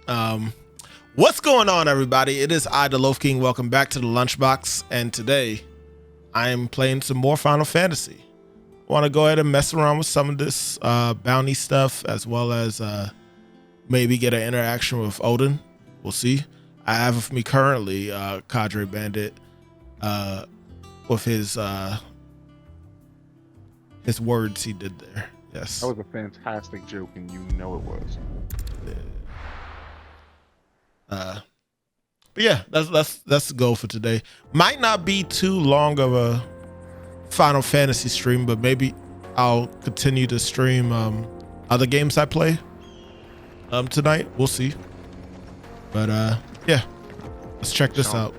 What's going on, everybody? It is I, the Loaf King. Welcome back to the Lunchbox, and today I am playing some more Final Fantasy. I want to go ahead and mess around with some of this bounty stuff, as well as maybe get an interaction with Odin. We'll see. I have with me currently Kadrebandit with his words he did there. Yes. That was a fantastic joke, and you know it was. But yeah, that's the goal for today. Might not be too long of a Final Fantasy stream, but maybe I'll continue to stream other games I play tonight. We'll see. But yeah, let's check this out.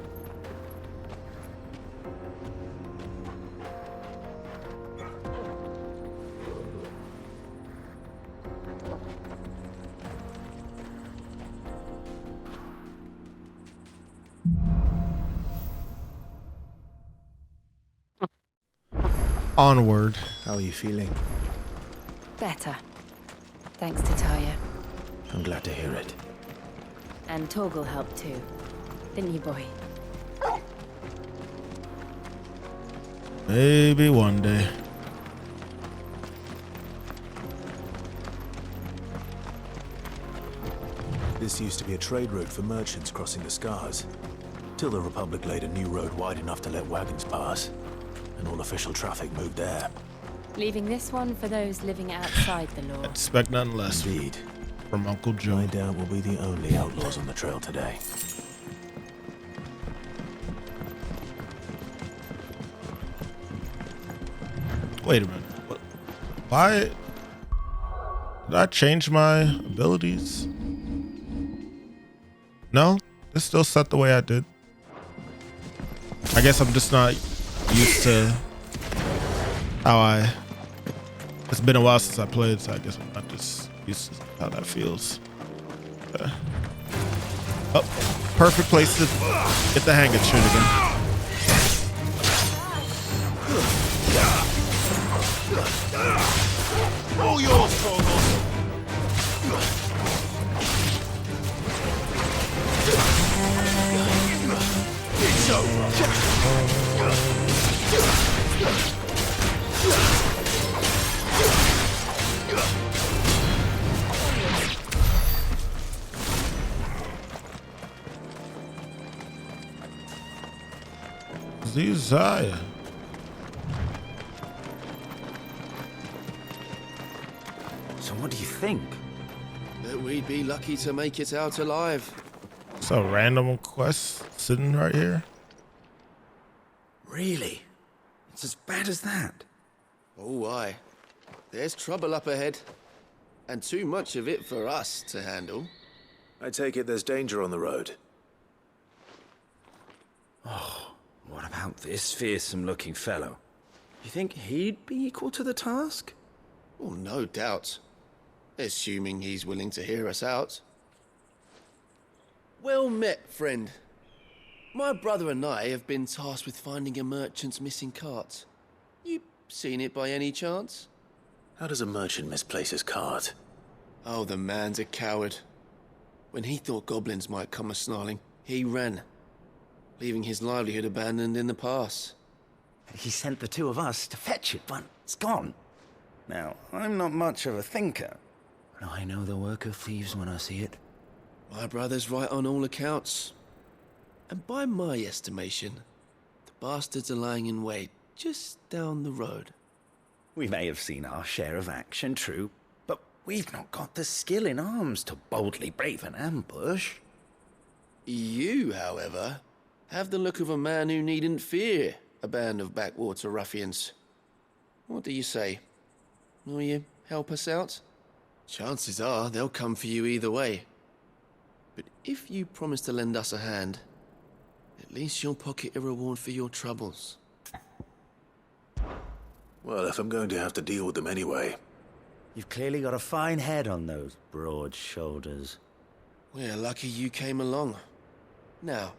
Onward. How are you feeling? Better. Thanks to Taya. I'm glad to hear it. And Torgal helped too. Didn't you, boy? Maybe one day. This used to be a trade route for merchants crossing the Scars, till the Republic laid a new road wide enough to let wagons pass, and all official traffic moved there. Leaving this one for those living outside the law. Expect nothing less. Indeed. From Uncle Joe. I doubt we'll be the only outlaws on the trail today. Wait a minute. Why did I change my abilities? No, it's still set the way I did. I guess I'm just not used to how it's been a while since I played, so I guess I'm not just used to how that feels. Oh, perfect place to get the hang of shit again. All yours, Torgal. It's over. Desire. So what do you think? That we'd be lucky to make it out alive. It's a random quest sitting right here. Really? It's as bad as that? Oh, aye. There's trouble up ahead. And too much of it for us to handle. I take it there's danger on the road. What about this fearsome-looking fellow? You think he'd be equal to the task? Oh, no doubt. Assuming he's willing to hear us out. Well met, friend. My brother and I have been tasked with finding a merchant's missing cart. You seen it by any chance? How does a merchant misplace his cart? Oh, the man's a coward. When he thought goblins might come a-snarling, he ran, leaving his livelihood abandoned in the pass. He sent the two of us to fetch it, but it's gone. Now, I'm not much of a thinker, but I know the work of thieves when I see it. My brother's right on all accounts. And by my estimation, the bastards are lying in wait just down the road. We may have seen our share of action, true, but we've not got the skill in arms to boldly brave an ambush. You, however, have the look of a man who needn't fear a band of backwater ruffians. What do you say? Will you help us out? Chances are they'll come for you either way. But if you promise to lend us a hand, at least you'll pocket a reward for your troubles. Well, if I'm going to have to deal with them anyway. You've clearly got a fine head on those broad shoulders. We're lucky you came along. Now,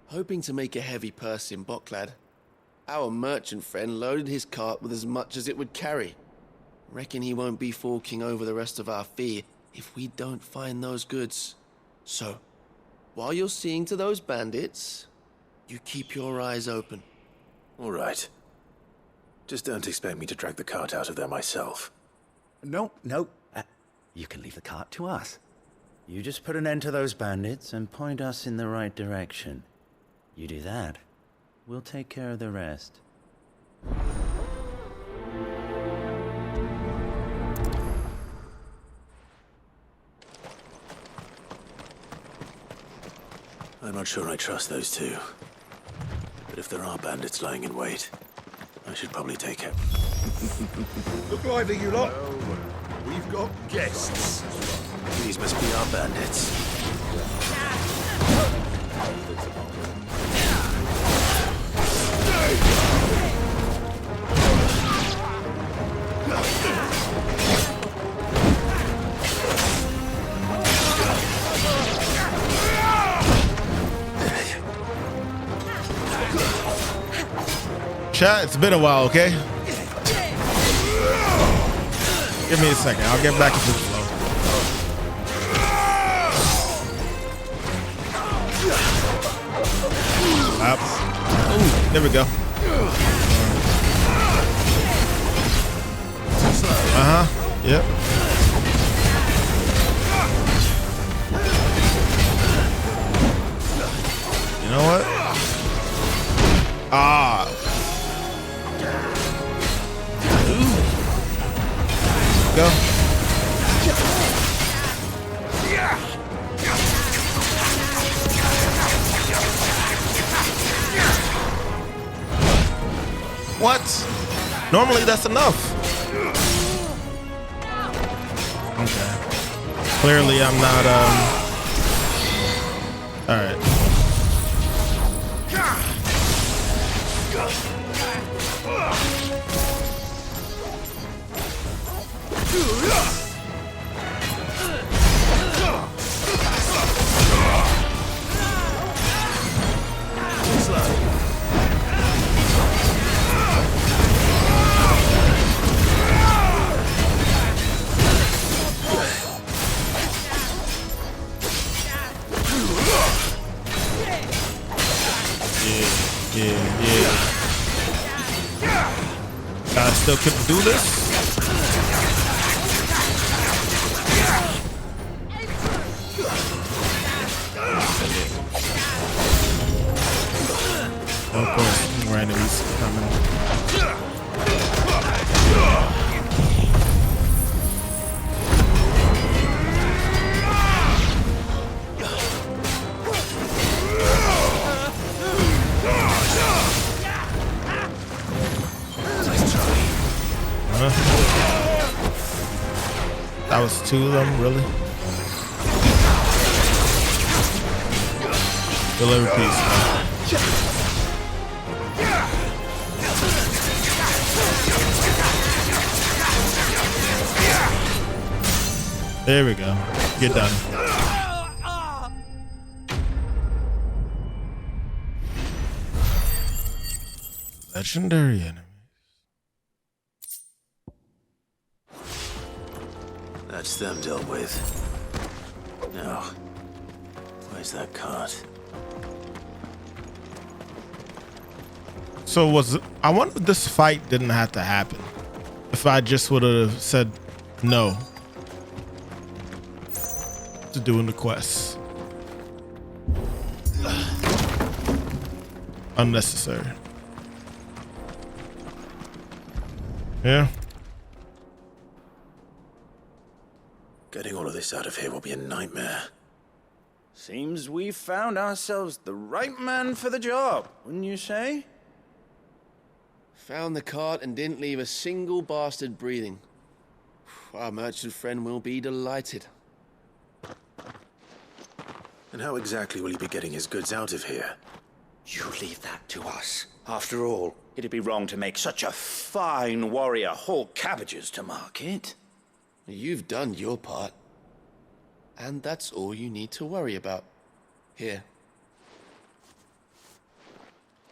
hoping to make a heavy purse in Boklad, our merchant friend loaded his cart with as much as it would carry. Reckon he won't be forking over the rest of our fee if we don't find those goods. So, while you're seeing to those bandits, you keep your eyes open. All right. Just don't expect me to drag the cart out of there myself. No. You can leave the cart to us. You just put an end to those bandits and point us in the right direction. You do that, we'll take care of the rest. I'm not sure I trust those two. But if there are bandits lying in wait, I should probably take it. Look lively, you lot. We've got guests. These must be our bandits. Chat, it's been a while, okay? Give me a second. I'll get back into the flow. Ooh, there we go. Yep. You know what? Go. What? Normally that's enough. Okay. Clearly I'm not all right. I still couldn't do this. Of course, more enemies coming. That was two of them, really? Deliver peace, man. There we go. Get done. Legendary enemy. That's them dealt with. Now, where's that cart? So I wonder if this fight didn't have to happen. If I just would have said no to doing the quest. Unnecessary. Yeah. Getting all of this out of here will be a nightmare. Seems we found ourselves the right man for the job, wouldn't you say? Found the cart and didn't leave a single bastard breathing. Our merchant friend will be delighted. And how exactly will he be getting his goods out of here? You leave that to us. After all, it'd be wrong to make such a fine warrior haul cabbages to market. You've done your part. And that's all you need to worry about. Here.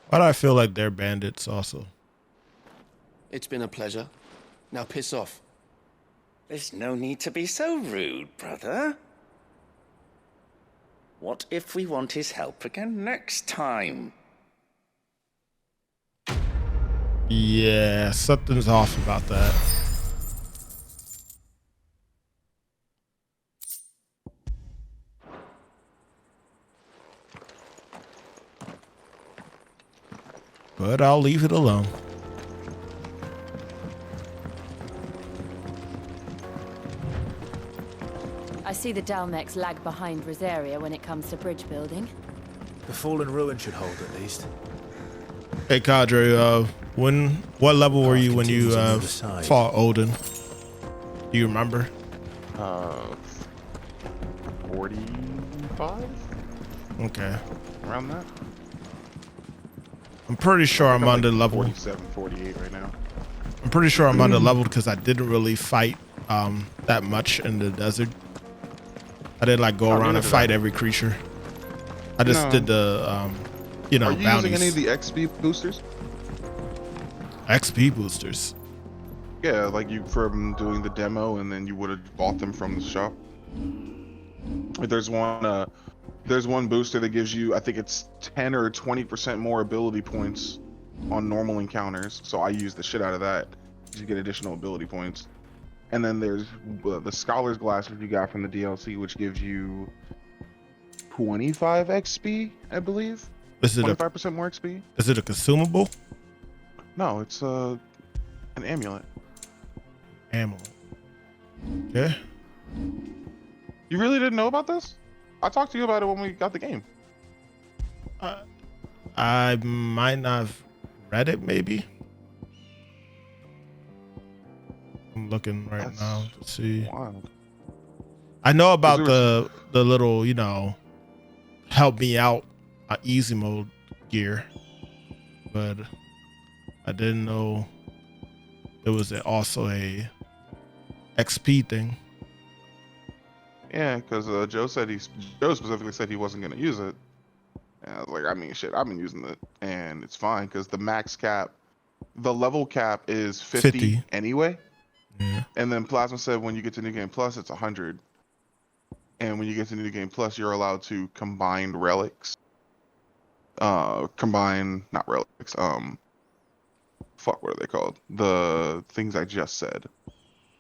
Why do I feel like they're bandits also? It's been a pleasure. Now piss off. There's no need to be so rude, brother. What if we want his help again next time? Yeah, something's off about that. But I'll leave it alone. I see the Dalmex lag behind Rosaria when it comes to bridge building. The fallen ruin should hold at least. Hey, Cadre, what level were you when you fought Odin? Do you remember? 45? Okay. Around that? I'm pretty sure I'm under level. 47, 48 right now. I'm pretty sure I'm under leveled because I didn't really fight that much in the desert. I didn't like go around and fight every creature. I just did the you know, Are you bounties. using any of the XP boosters? XP boosters. Yeah, like you from doing the demo, and then you would have bought them from the shop. Like there's one booster that gives you, I think it's 10 or 20% more ability points on normal encounters. So I use the shit out of that to get additional ability points. And then there's the Scholar's Glasses you got from the DLC, which gives you 25 XP, I believe. Is it 25% more XP? Is it a consumable? No, it's an amulet. Amulet. Okay. You really didn't know about this? I talked to you about it when we got the game. I might not have read it, maybe. I'm looking right now to see. Wild. I know about the little, you know, help me out easy mode gear, but I didn't know there was also a XP thing. Yeah, because Joe specifically said he wasn't gonna use it. And I was like, I mean, shit, I've been using it, and it's fine because the max cap, the level cap is 50 anyway. Yeah. And then Plasma said when you get to New Game Plus, it's 100. And when you get to New Game Plus, you're allowed to combine relics. Not relics. Fuck, what are they called? The things I just said.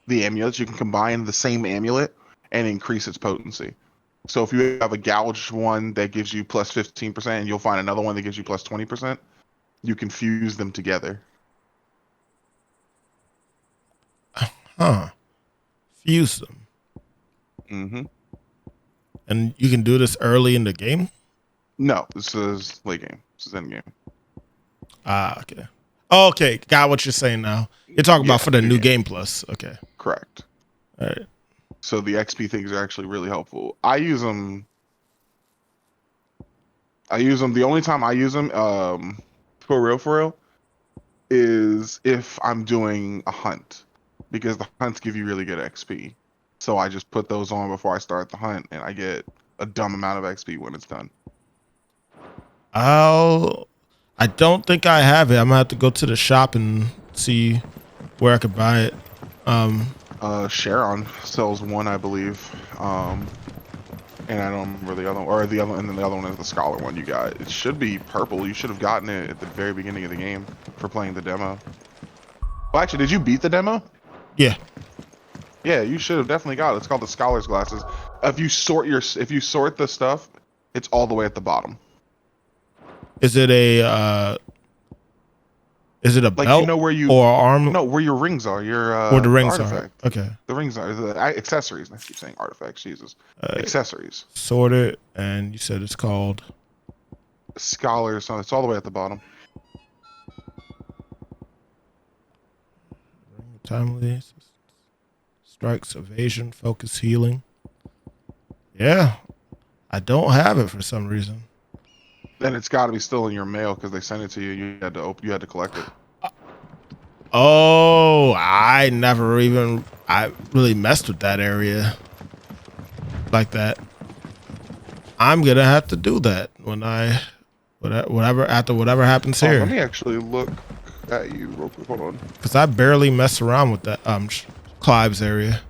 The amulets, you can combine the same amulet and increase its potency. So if you have a gouged one that gives you plus 15%, and you'll find another one that gives you plus 20%, you can fuse them together. Huh. Fuse them. Mm-hmm. And you can do this early in the game? No, this is late game. This is end game. Ah, okay. Oh, okay, got what you're saying now. You're talking about for the new game plus. Okay. Correct. All right. So the XP things are actually really helpful. I use them. The only time I use them, for real, is if I'm doing a hunt, because the hunts give you really good XP. So I just put those on before I start the hunt, and I get a dumb amount of XP when it's done. I don't think I have it. I'm gonna have to go to the shop and see where I could buy it. Sharon sells one, I believe. And I don't remember the other one, and then the other one is the Scholar one you got. It should be purple. You should have gotten it at the very beginning of the game for playing the demo. Well, actually, did you beat the demo? Yeah. Yeah, you should have definitely got it. It's called the Scholar's Glasses. If you sort the stuff, it's all the way at the bottom. Is it a Like, belt, you know where you or arm? No, where your rings are. Your where the rings artifact. are. Okay. The rings are the accessories. I keep saying artifacts. Jesus. Accessories. Sorted, and you said it's called Scholars. So it's all the way at the bottom. timely strikes, evasion, focus, healing. Yeah, I don't have it for some reason. Then it's got to be still in your mail because they sent it to you. You had to collect it. Oh, I really messed with that area like that. I'm gonna have to do that whatever happens here. Let me actually look at you real quick. Hold on. Because I barely mess around with that Clive's area.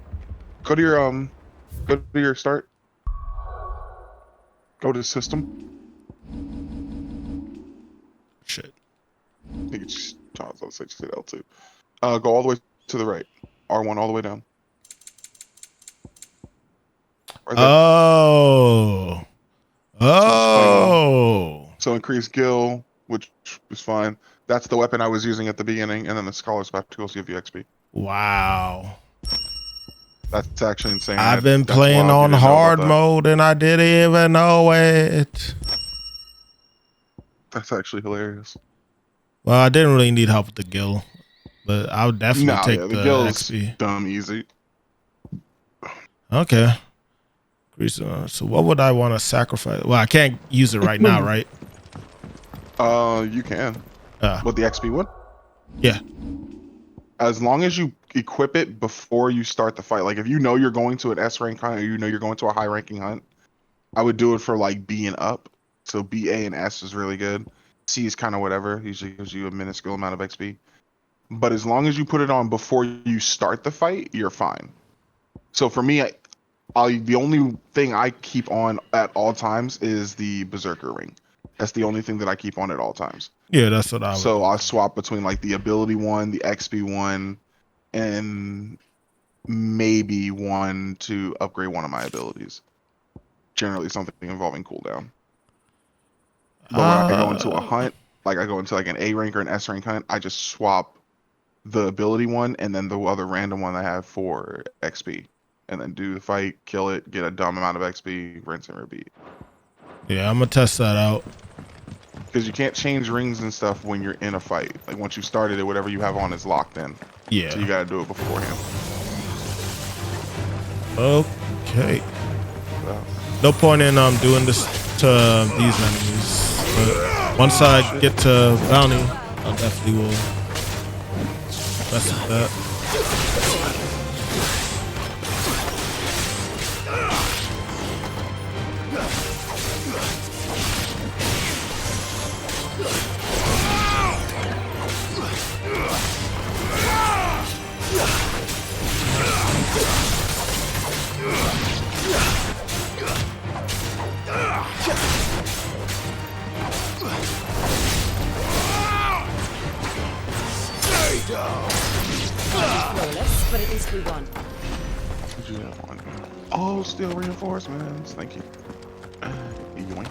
Go to your start. Go to system. Shit. I think it's just, I was gonna say just hit L2. Go all the way to the right. R1 all the way down. Right there. Oh. Oh. So increase gil, which is fine. That's the weapon I was using at the beginning, and then the scholar spectacles give you XP. Wow. That's actually insane. I've been That's playing wild. You on didn't know about hard that. mode and I didn't even know it. That's actually hilarious. Well, I didn't really need help with the gill, but I would definitely take the the gil's XP. dumb easy. Okay. So what would I want to sacrifice? Well, I can't use it right now, right? You can. Uh, With the XP one? yeah. As long as you equip it before you start the fight. Like if you know you're going to an S rank hunt or you know you're going to a high ranking hunt, I would do it for like B and up. So B, A, and S is really good. C is kind of whatever. Usually gives you a minuscule amount of XP. But as long as you put it on before you start the fight, you're fine. So for me, the only thing I keep on at all times is the Berserker ring. That's the only thing that I keep on at all times. Yeah, that's what I would. So I'll swap between like the ability one, the XP one, and maybe one to upgrade one of my abilities. Generally something involving cooldown. But when I go into a hunt, like I go into like an A rank or an S rank hunt, I just swap the ability one and then the other random one I have for XP. And then do the fight, kill it, get a dumb amount of XP, rinse and repeat. Yeah, I'm gonna test that out. Because you can't change rings and stuff when you're in a fight. Like once you started it, whatever you have on is locked in. Yeah. So you gotta do it beforehand. Okay. No point in doing this to these enemies. But once I get to bounty, I definitely will mess with that. Flawless, but at least we won. Oh, steel reinforcements. Thank you. Yoink.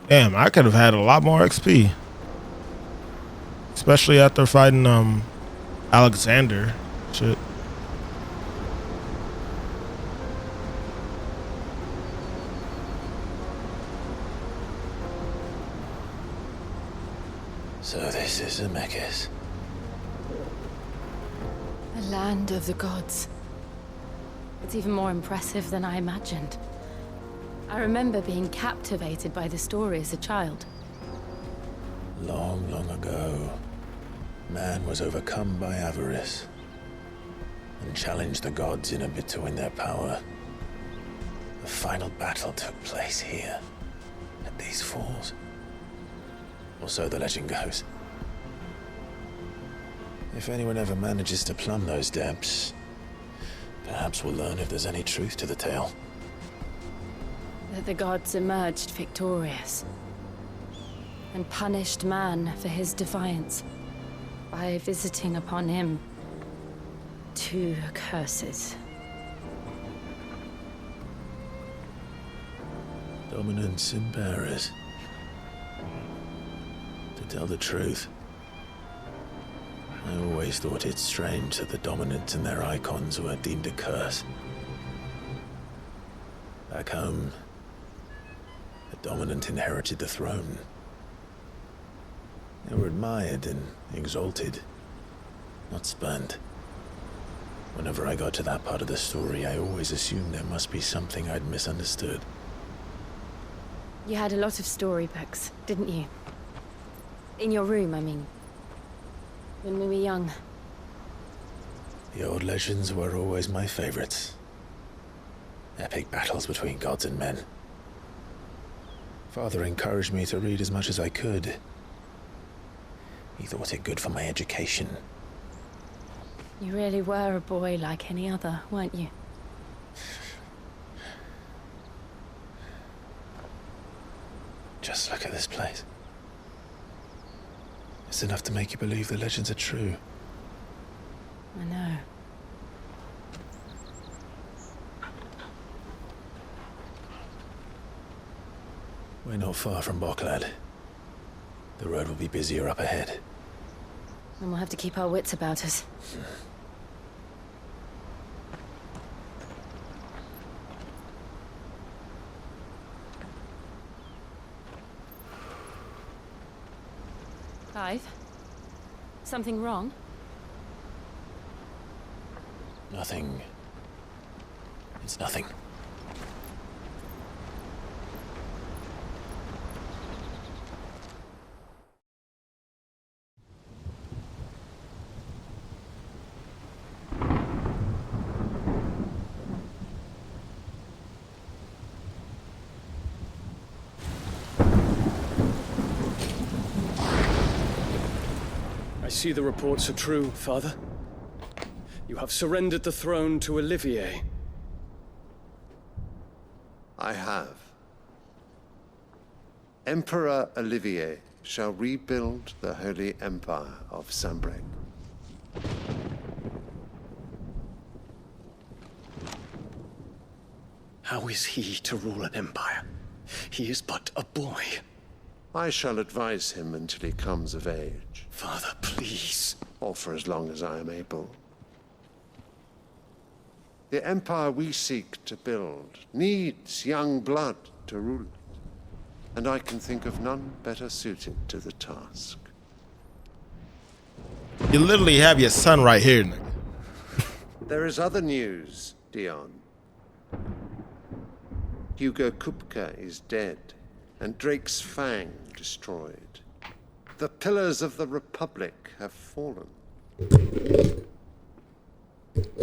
Damn, I could have had a lot more XP. Especially after fighting Alexander. Shit. So this is Zemis. The land of the gods. It's even more impressive than I imagined. I remember being captivated by the story as a child. Long, long ago, man was overcome by avarice and challenged the gods in a bid to win their power. The final battle took place here, at these falls. Or so the legend goes. If anyone ever manages to plumb those depths, perhaps we'll learn if there's any truth to the tale. That the gods emerged victorious and punished man for his defiance by visiting upon him 2 curses. Dominance and bearers. To tell the truth, I always thought it strange that the dominant and their icons were deemed a curse. Back home, the dominant inherited the throne. They were admired and exalted, not spurned. Whenever I got to that part of the story, I always assumed there must be something I'd misunderstood. You had a lot of storybooks, didn't you? In your room, I mean. When we were young. The old legends were always my favorites. Epic battles between gods and men. Father encouraged me to read as much as I could. He thought it good for my education. You really were a boy like any other, weren't you? Just look at this place. It's enough to make you believe the legends are true. I know. We're not far from Boklad. The road will be busier up ahead. And we'll have to keep our wits about us. Clive? Something wrong? Nothing. It's nothing. I see the reports are true, Father. You have surrendered the throne to Olivier. I have. Emperor Olivier shall rebuild the Holy Empire of Sanbreque. How is he to rule an empire? He is but a boy. I shall advise him until he comes of age, Father, please. or for as long as I am able. The empire we seek to build needs young blood to rule it, and I can think of none better suited to the task. You literally have your son right here, nigga. There is other news, Dion. Hugo Kupka is dead, and Drake's Fang destroyed. The pillars of the Republic have fallen.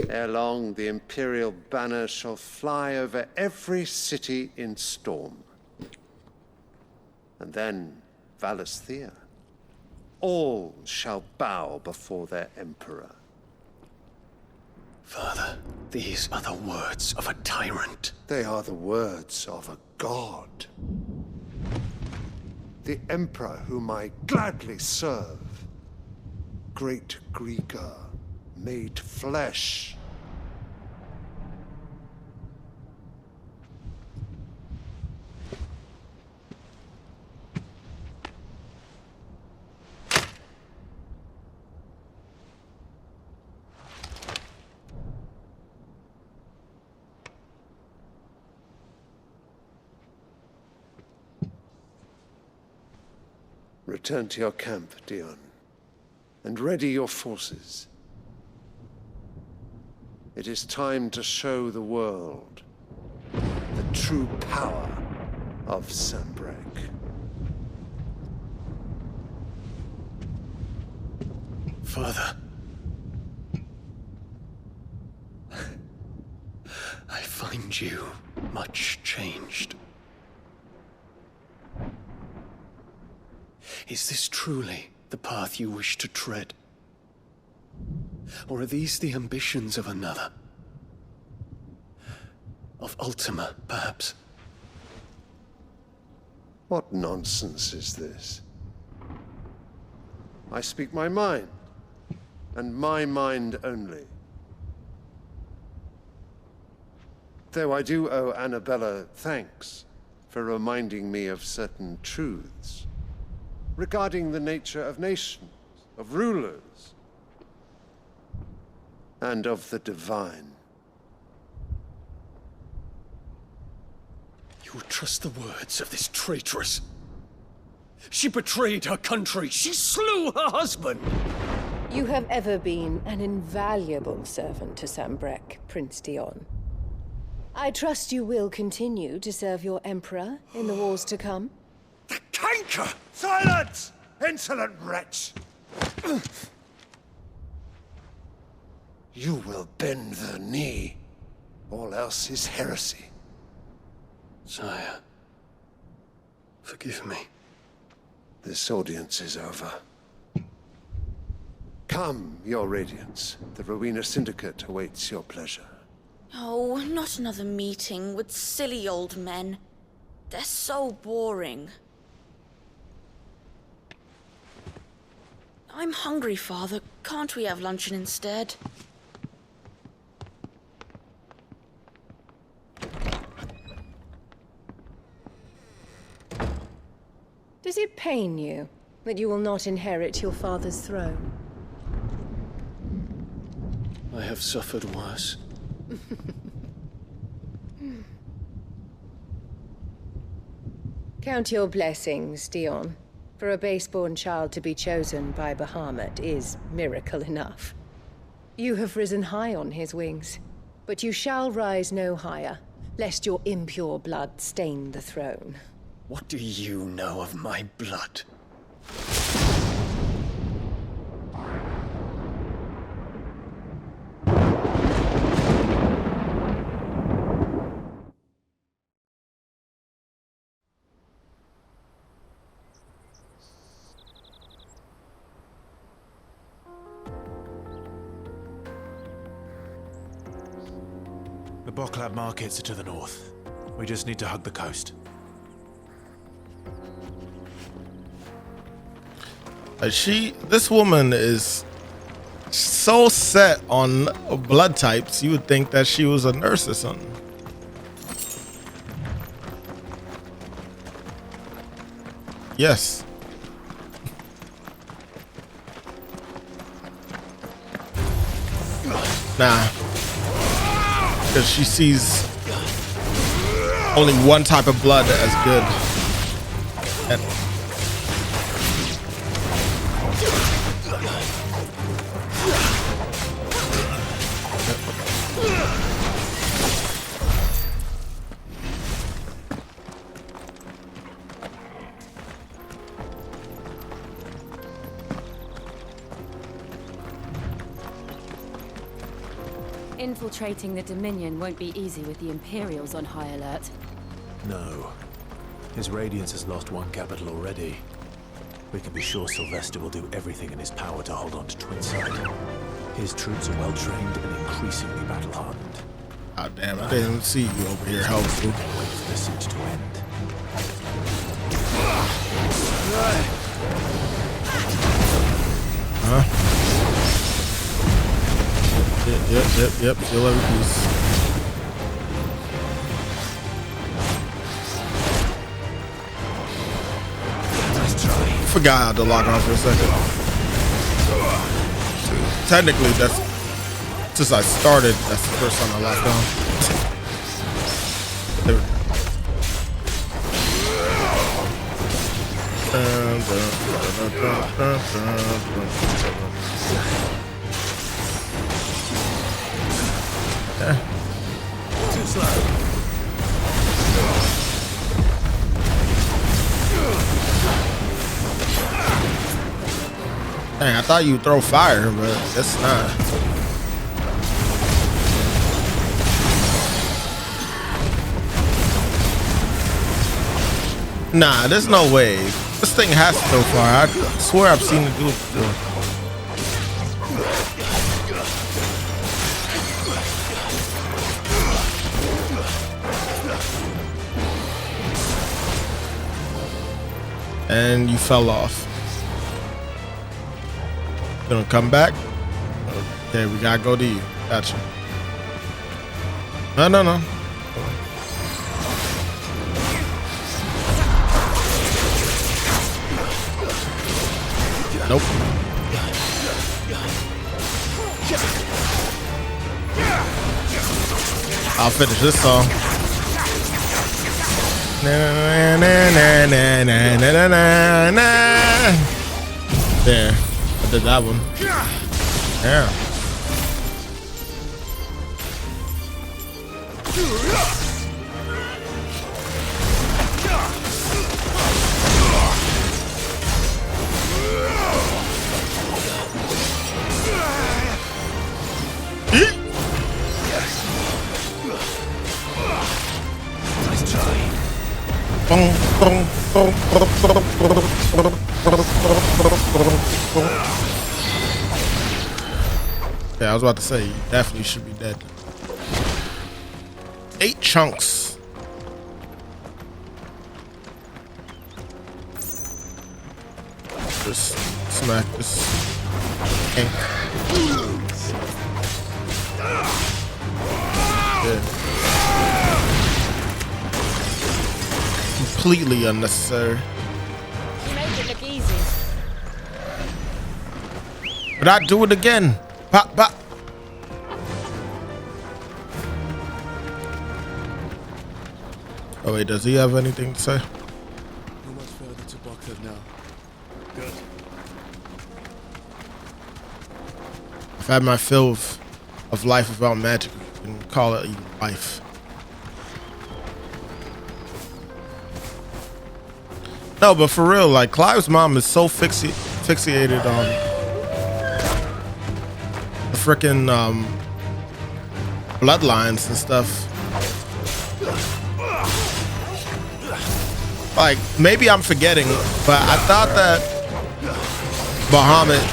Ere long, the Imperial banner shall fly over every city in Storm. And then, Valisthea. All shall bow before their Emperor. Father, these are the words of a tyrant. They are the words of a god. The Emperor whom I gladly serve. Great Greeker, made flesh. Return to your camp, Dion, and ready your forces. It is time to show the world the true power of Sanbreque. Father. I find you much changed. Is this truly the path you wish to tread? Or are these the ambitions of another? Of Ultima, perhaps? What nonsense is this? I speak my mind, and my mind only. Though I do owe Annabella thanks for reminding me of certain truths regarding the nature of nations, of rulers, and of the divine. You would trust the words of this traitress? She betrayed her country. She slew her husband. You have ever been an invaluable servant to Sanbreque, Prince Dion. I trust you will continue to serve your Emperor in the wars to come. The canker! Silence! Insolent wretch! You will bend the knee. All else is heresy. Sire, forgive me. This audience is over. Come, your radiance. The Rowena Syndicate awaits your pleasure. Oh, not another meeting with silly old men. They're so boring. I'm hungry, Father. Can't we have luncheon instead? Does it pain you that you will not inherit your father's throne? I have suffered worse. Count your blessings, Dion. For a base-born child to be chosen by Bahamut is miracle enough. You have risen high on his wings, but you shall rise no higher, lest your impure blood stain the throne. What do you know of my blood? The Boklab markets are to the north. We just need to hug the coast. This woman is so set on blood types, you would think that she was a nurse or something. Yes. Nah. Because she sees only one type of blood as good. And Infiltrating the Dominion won't be easy with the Imperials on high alert. No. His Radiance has lost one capital already. We can be sure Sylvester will do everything in his power to hold on to Twinside. His troops are well trained and increasingly battle-hardened. Oh damn, I didn't see you over here helpful. Wait for the siege to end. Huh? Yep. Feel every piece. Forgot how to log on for a second. Technically, that's since I started. That's the first time I logged on. There we go. Too slow. Dang, I thought you'd throw fire, but that's not. Nah, there's no way. This thing has to throw fire. I swear I've seen it do it before. And you fell off. Gonna come back? Okay, we gotta go to you. Gotcha. No. Nope. I'll finish this song. There. I did that one. Yeah. Yeah, I was about to say, you definitely should be dead. 8 chunks. Just smack this ink. Yeah. Completely unnecessary. You made it look easy. But I do it again. Pop, pop. Oh wait, does he have anything to say? Not much further to Buckford now. Good. I've had my fill of life without magic. You can call it even life. No, but for real, like Clive's mom is so fixated on the frickin' bloodlines and stuff. Like, maybe I'm forgetting, but I thought that Bahamut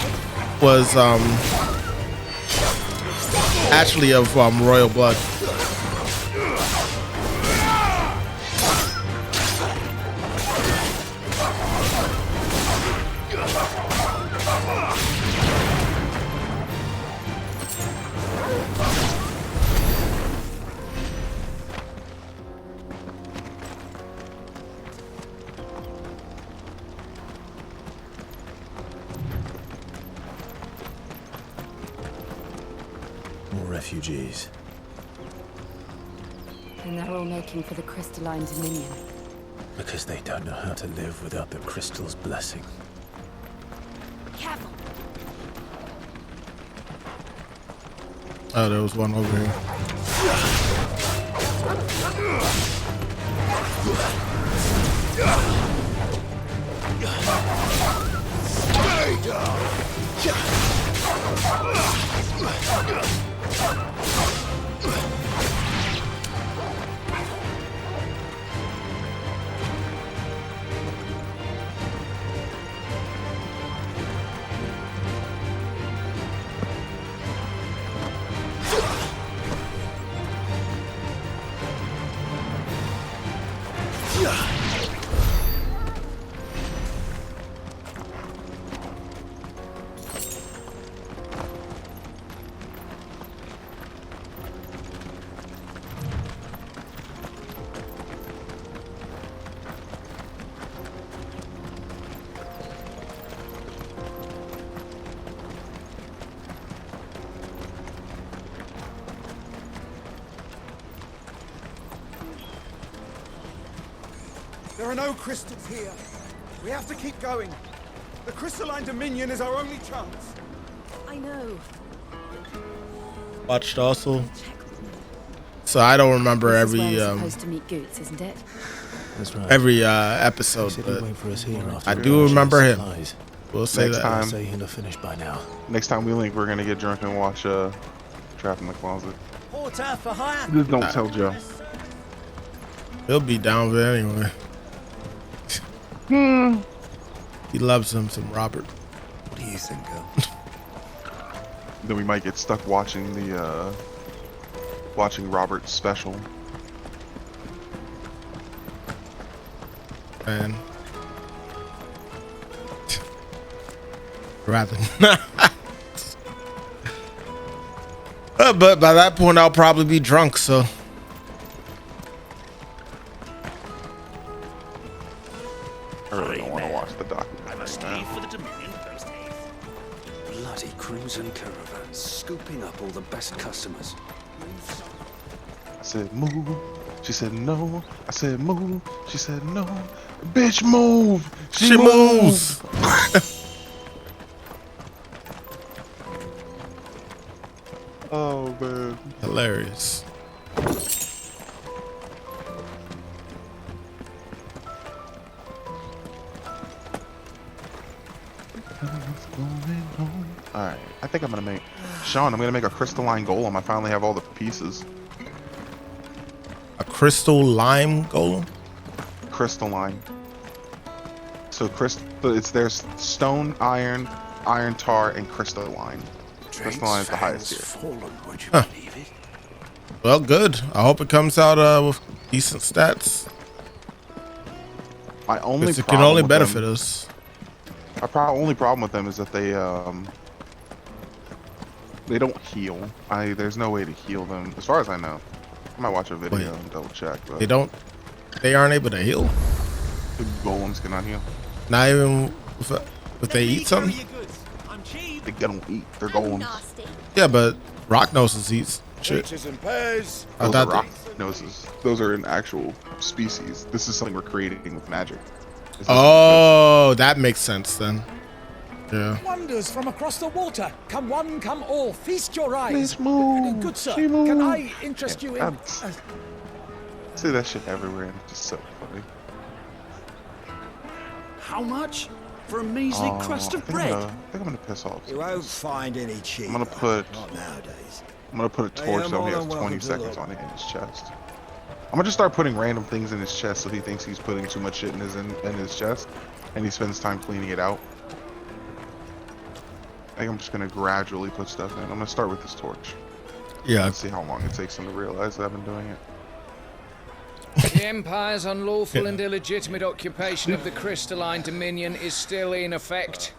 was actually of royal blood. Refugees. And they're all making for the crystalline dominion. Because they don't know how to live without the crystal's blessing. Careful. Oh, there was one over here. There are no crystals here. We have to keep going. The crystalline dominion is our only chance. I know. Watched also. So I don't remember This every is where we're supposed to meet Goots, isn't it? That's right. every episode, but I do remember him. We'll say next that. time, Say he'll have finished by now. Next time we link, we're gonna get drunk and watch Trap in the Closet. Porter for hire. Just don't tell Joe. He'll be down with it anyway. He loves him some Robert. What do you think, girl? Then we might get stuck watching the watching Robert's special. And rather not. But by that point, I'll probably be drunk, so. I really don't want to watch the documentary. I must leave for the Dominion post haste. Bloody crimson caravan, scooping up all the best customers. I said move. She said no. I said move. She said no. Bitch, move. She moves. Oh man, Hilarious. Alright, I think I'm gonna make Sean, I'm gonna make a crystalline golem. I finally have all the pieces. A crystal lime golem? crystalline. So it's there's stone, iron, iron tar, and crystalline. Crystalline is the highest tier. Fallen, would you Huh. believe it? Well, good. I hope it comes out with decent stats. My only It can problem only with benefit them, us. our only problem with them is that they don't heal. There's no way to heal them, as far as I know. I might watch a video and double check. But They aren't able to heal. the golems cannot heal. Not even if they eat something. They don't eat. They're golems. Yeah, but rock noses eats shit. Peaches and pears. I Those thought are rock noses. Those are an actual species. This is something we're creating with magic. Oh, that makes sense then. Yeah. Wonders from across the water. Come one, come all. Feast your eyes. Please move. Good sir, She move. can I interest you in... I see that shit everywhere, and it's just so funny. How much? For a measly crust of bread? I think I'm gonna piss off. You won't find any cheap. I'm gonna put. Not nowadays. I'm gonna put a torch so he has 20 seconds on it in his chest. I'm gonna just start putting random things in his chest so he thinks he's putting too much shit in his chest, and he spends time cleaning it out. I think I'm just gonna gradually put stuff in. I'm gonna start with this torch. Yeah. Let's see how long it takes him to realize that I've been doing it. The Empire's unlawful and illegitimate occupation of the crystalline dominion is still in effect.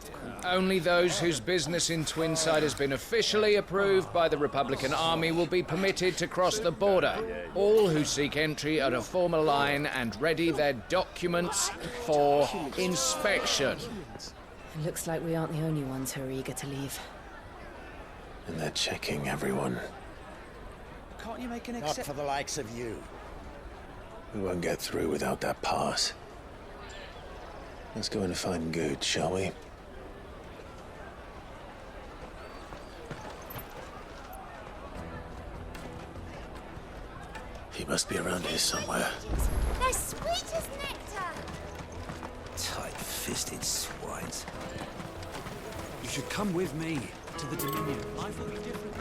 Only those whose business in Twinside has been officially approved by the Republican Army will be permitted to cross the border. All who seek entry are to form a line and ready their documents for inspection. It looks like we aren't the only ones who are eager to leave. And they're checking everyone. Can't you make an Not for the likes of you. We won't get through without that pass. Let's go and find Good, shall we? He must be around here somewhere. They're sweet as nectar. Tight-fisted swines. You should come with me to the Dominion. Life will be different.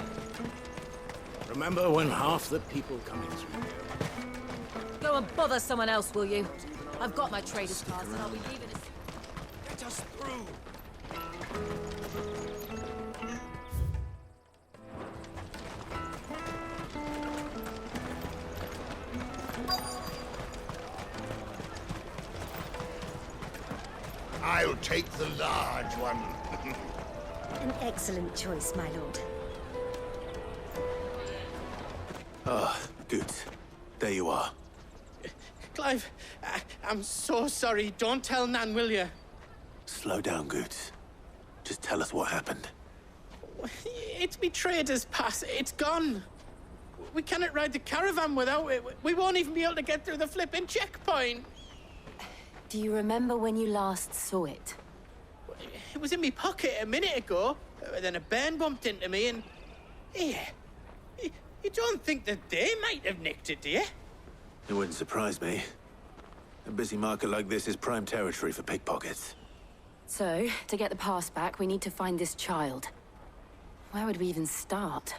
Remember when half the people coming through here? Go and bother someone else, will you? I've got my trader's pass and I'll be leaving as... Let us through. I'll take the large one. An excellent choice, my lord. Ah, Good. There you are. Clive, I'm so sorry. Don't tell Nan, will you? Slow down, Good. Just tell us what happened. It's me trader's pass. It's gone. We cannot ride the caravan without it. We won't even be able to get through the flipping checkpoint. Do you remember when you last saw it? It was in my pocket a minute ago. Then a bairn bumped into me and... Yeah. You don't think that they might have nicked it, do you? It wouldn't surprise me. A busy market like this is prime territory for pickpockets. So, to get the pass back, we need to find this child. Where would we even start?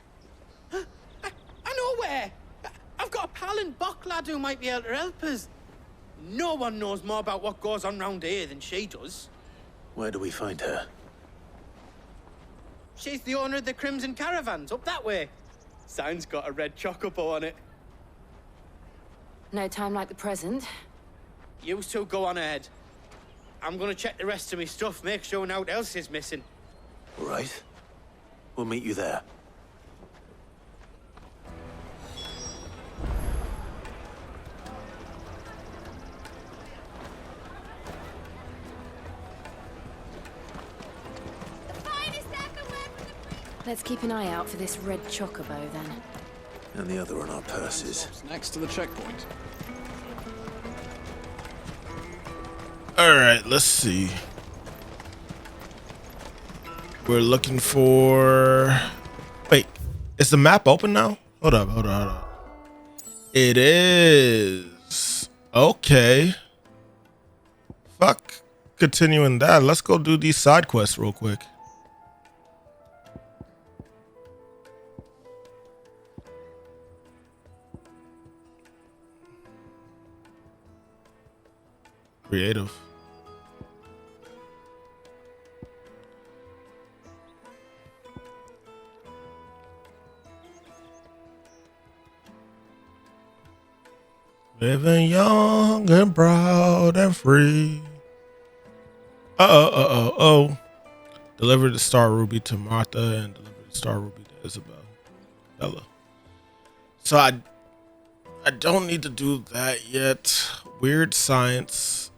I know where! I've got a pal in Bock lad who might be able to help us. No one knows more about what goes on round here than she does. Where do we find her? She's the owner of the Crimson Caravans, up that way. Sign's got a red chocobo on it. No time like the present. You two go on ahead. I'm gonna check the rest of my stuff, make sure naught else is missing. All right. We'll meet you there. Let's keep an eye out for this red chocobo, then. And the other on our purses. Next to the checkpoint. All right, let's see. We're looking for... Wait, is the map open now? Hold up. It is. Okay. Fuck continuing that. Let's go do these side quests real quick. Creative. Living young and proud and free. Deliver the Star Ruby to Martha and deliver the Star Ruby to Isabel. Bella. So I don't need to do that yet. Weird science.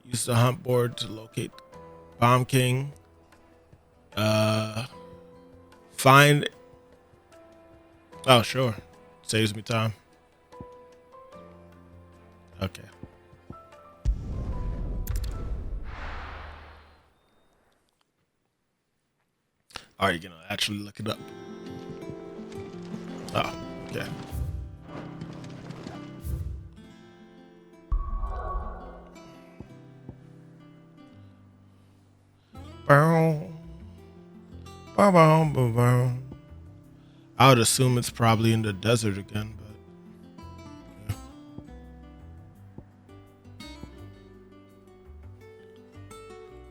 Use the hunt board to locate Bomb King. Find. Oh, sure. Saves me time. Okay. Are you gonna actually look it up? Oh, okay. I would assume it's probably in the desert again, but yeah.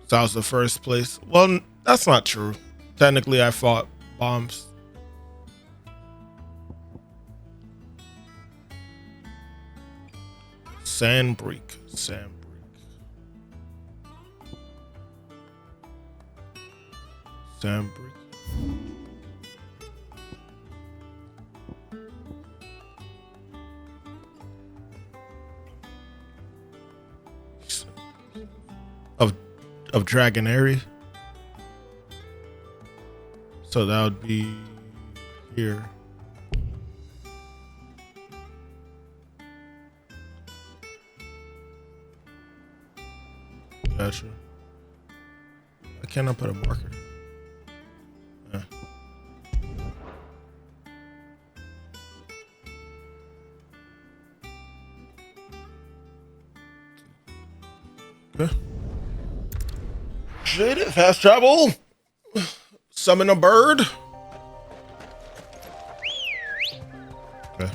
So that was the first place. Well, that's not true. Technically, I fought bombs. Sandbreak. Of Dragonary. So that would be here. Gotcha. Why can't I put a marker? Yeah. Okay. Shit, fast travel. Summon a bird. Okay.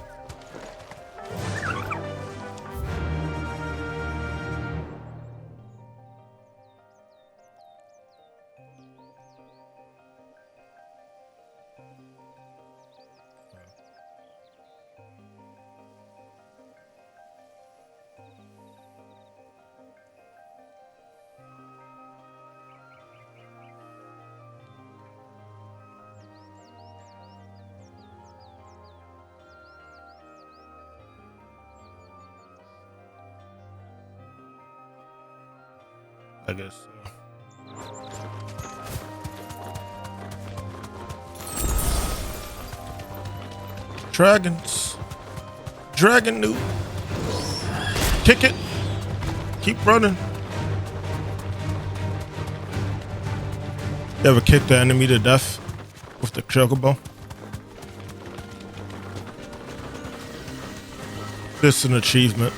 I guess so. Dragons. Dragon noob. Kick it. Keep running. You ever kick the enemy to death with the chocobo? This is an achievement.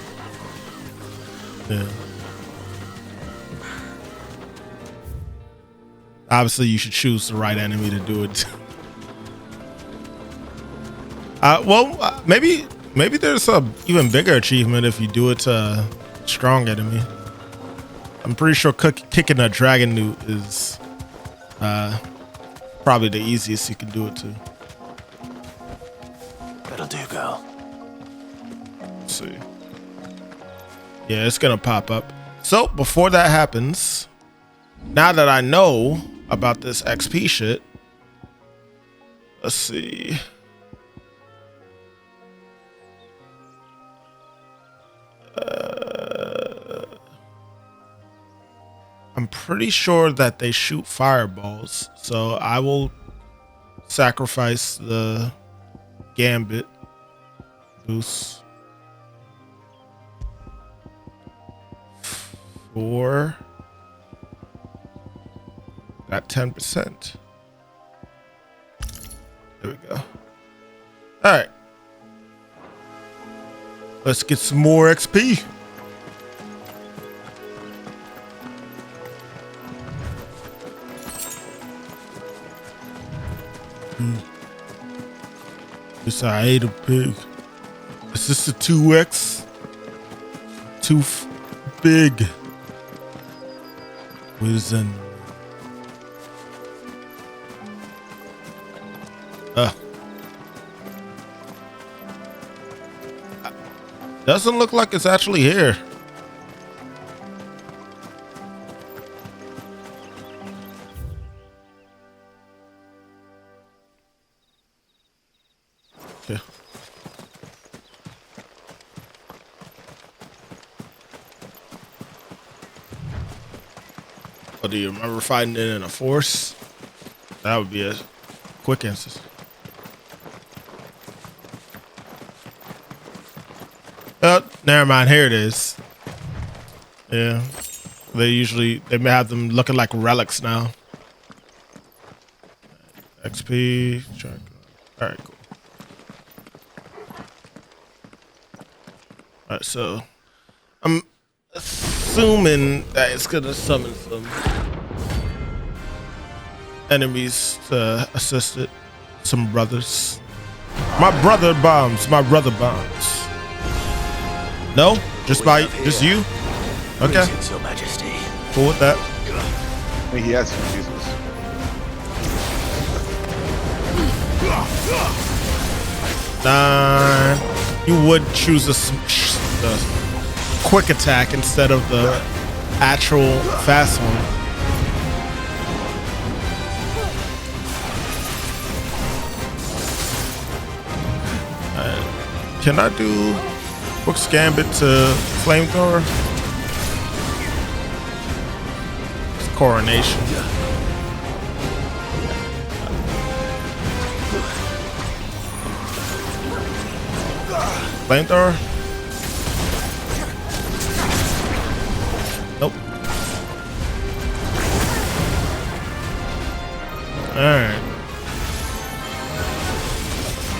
Yeah. Obviously, you should choose the right enemy to do it. Maybe there's a even bigger achievement if you do it to a strong enemy. I'm pretty sure kicking a dragon newt is probably the easiest you can do it to. That'll do, girl. Let's see. Yeah, it's gonna pop up. So before that happens, now that I know about this XP shit, let's see. I'm pretty sure that they shoot fireballs, so I will sacrifice the gambit boost for that 10%. There we go. All right. Let's get some more XP. Yes, I ate a pig. Is this a 2x? big. Wizen. Doesn't look like it's actually here. Okay. Oh, do you remember fighting it in a force? That would be a quick answer. Oh, never mind. Here it is. Yeah. They may have them looking like relics now. XP. All right, cool. All right, so I'm assuming that it's gonna summon some enemies to assist it. Some brothers. My brother bombs. No? Just you? Okay. Your Majesty. Cool with that. I mean, he has some uses. You would choose the quick attack instead of the actual fast one. Can I do Quick Gambit to Flamethrower? It's Coronation. Flamethrower? Nope. Alright.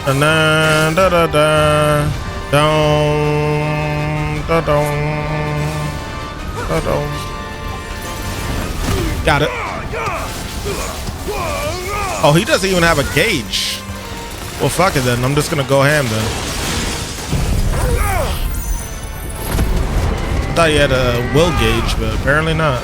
And then da da da down da down. Got it. Oh, he doesn't even have a gauge. Well, fuck it then. I'm just gonna go ham then. I thought he had a will gauge, but apparently not.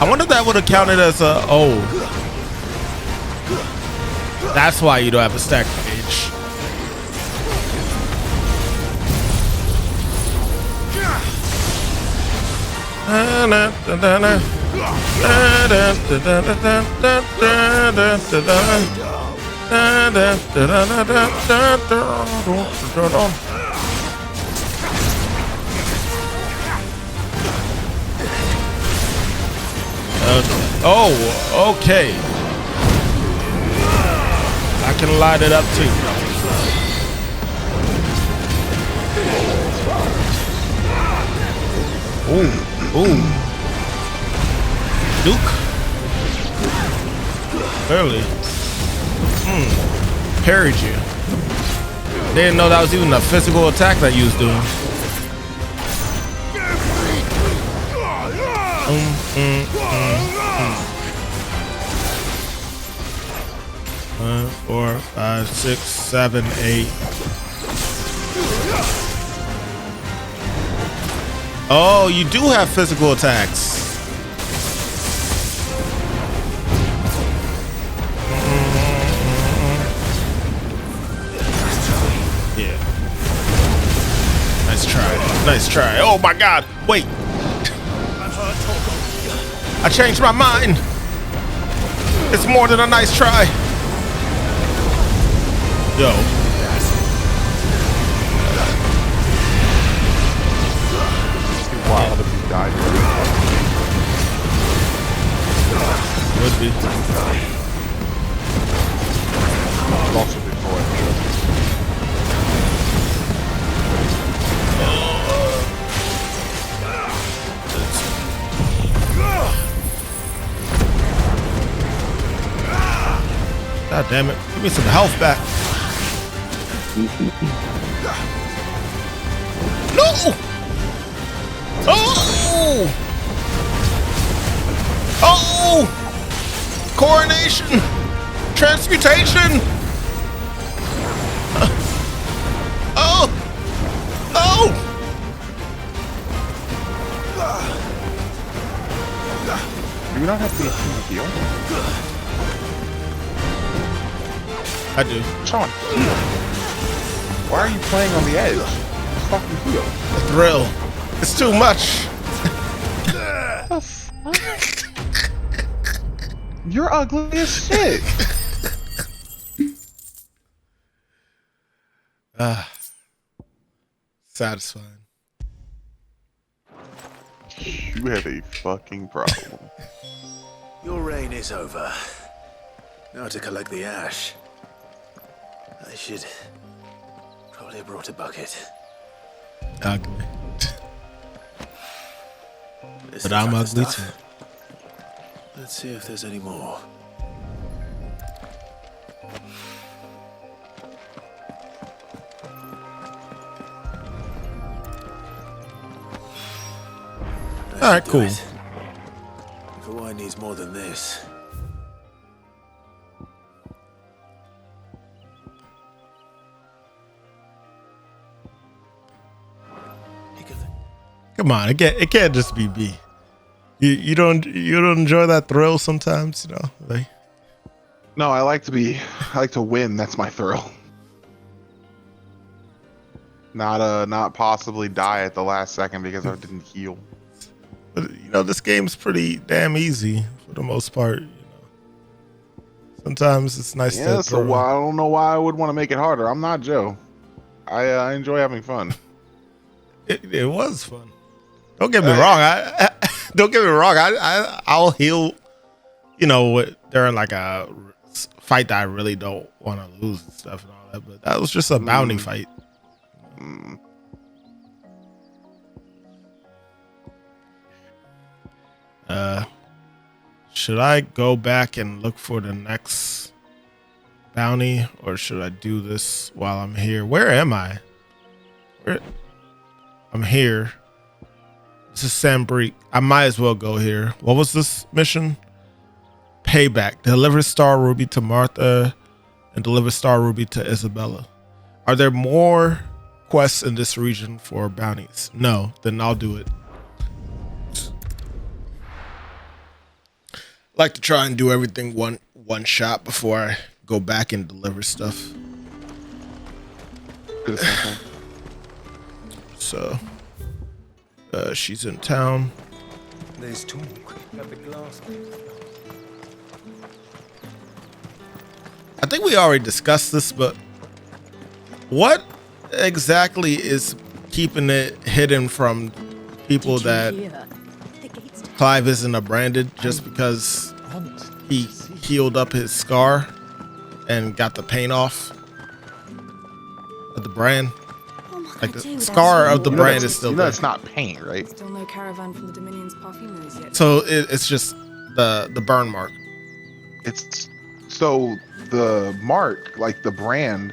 I wonder if that would have counted as a that's why you don't have a stack gauge. Oh, okay. I can light it up too. Ooh. Duke. Early. Parried you. Didn't know that was even a physical attack that you was doing. 1, 4, 5, 6, 7, 8. Oh, you do have physical attacks. Yeah. Nice try. Oh my God. Wait. I changed my mind. It's more than a nice try. Yo. Wild if he died. Would be. Also be God damn it. Give me some health back. No! Oh! Oh! Coronation! Transmutation! Oh! Oh! Do we not have to be a team of heal? I do. Sean, why are you playing on the edge? Just fucking heal. The thrill. It's too much. You're ugly as shit. Satisfying. You have a fucking problem. Your reign is over. Now to collect the ash. I should probably have brought a bucket. Ugly. But I'm ugly too. Let's see if there's any more. All right, cool. Kawhi needs more than this. Come on, it can't just be B. You don't enjoy that thrill sometimes, you know? Like, no, I like to win. That's my thrill. Not possibly die at the last second because I didn't heal. But you know, this game's pretty damn easy for the most part. You know, sometimes it's nice to. So I don't know why I would want to make it harder. I'm not Joe. I enjoy having fun. It was fun. Don't get me wrong. Don't get me wrong. I'll heal. You know, during like a fight that I really don't want to lose and stuff and all that. But that was just a bounty fight. Should I go back and look for the next bounty, or should I do this while I'm here? Where am I? I'm here. This is Sambreek. I might as well go here. What was this mission? Payback. Deliver Star Ruby to Martha and deliver Star Ruby to Isabella. Are there more quests in this region for bounties? No, then I'll do it. Like to try and do everything one shot before I go back and deliver stuff. So, she's in town. There's talk at the glass. I think we already discussed this, but what exactly is keeping it hidden from people that Clive isn't a branded just because he healed up his scar and got the paint off of the brand? Like the scar of the brand is still there. It's not paint, right? Still no caravan from the Dominion's parfumers yet. So it's just the burn mark. It's so the mark, like the brand,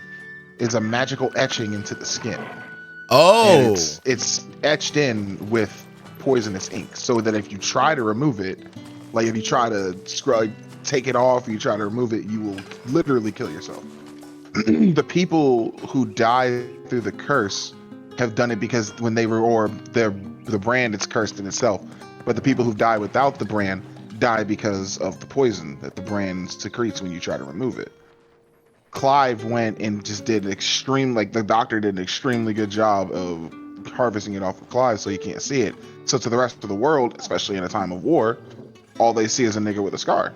is a magical etching into the skin. Oh, and it's etched in with poisonous ink, so that if you try to remove it, like if you try to take it off, you try to remove it, you will literally kill yourself. The people who die through the curse have done it because when they were, or the brand is cursed in itself, but the people who die without the brand die because of the poison that the brand secretes when you try to remove it. Clive went and just did the doctor did an extremely good job of harvesting it off of Clive so you can't see it. So to the rest of the world, especially in a time of war, all they see is a nigga with a scar.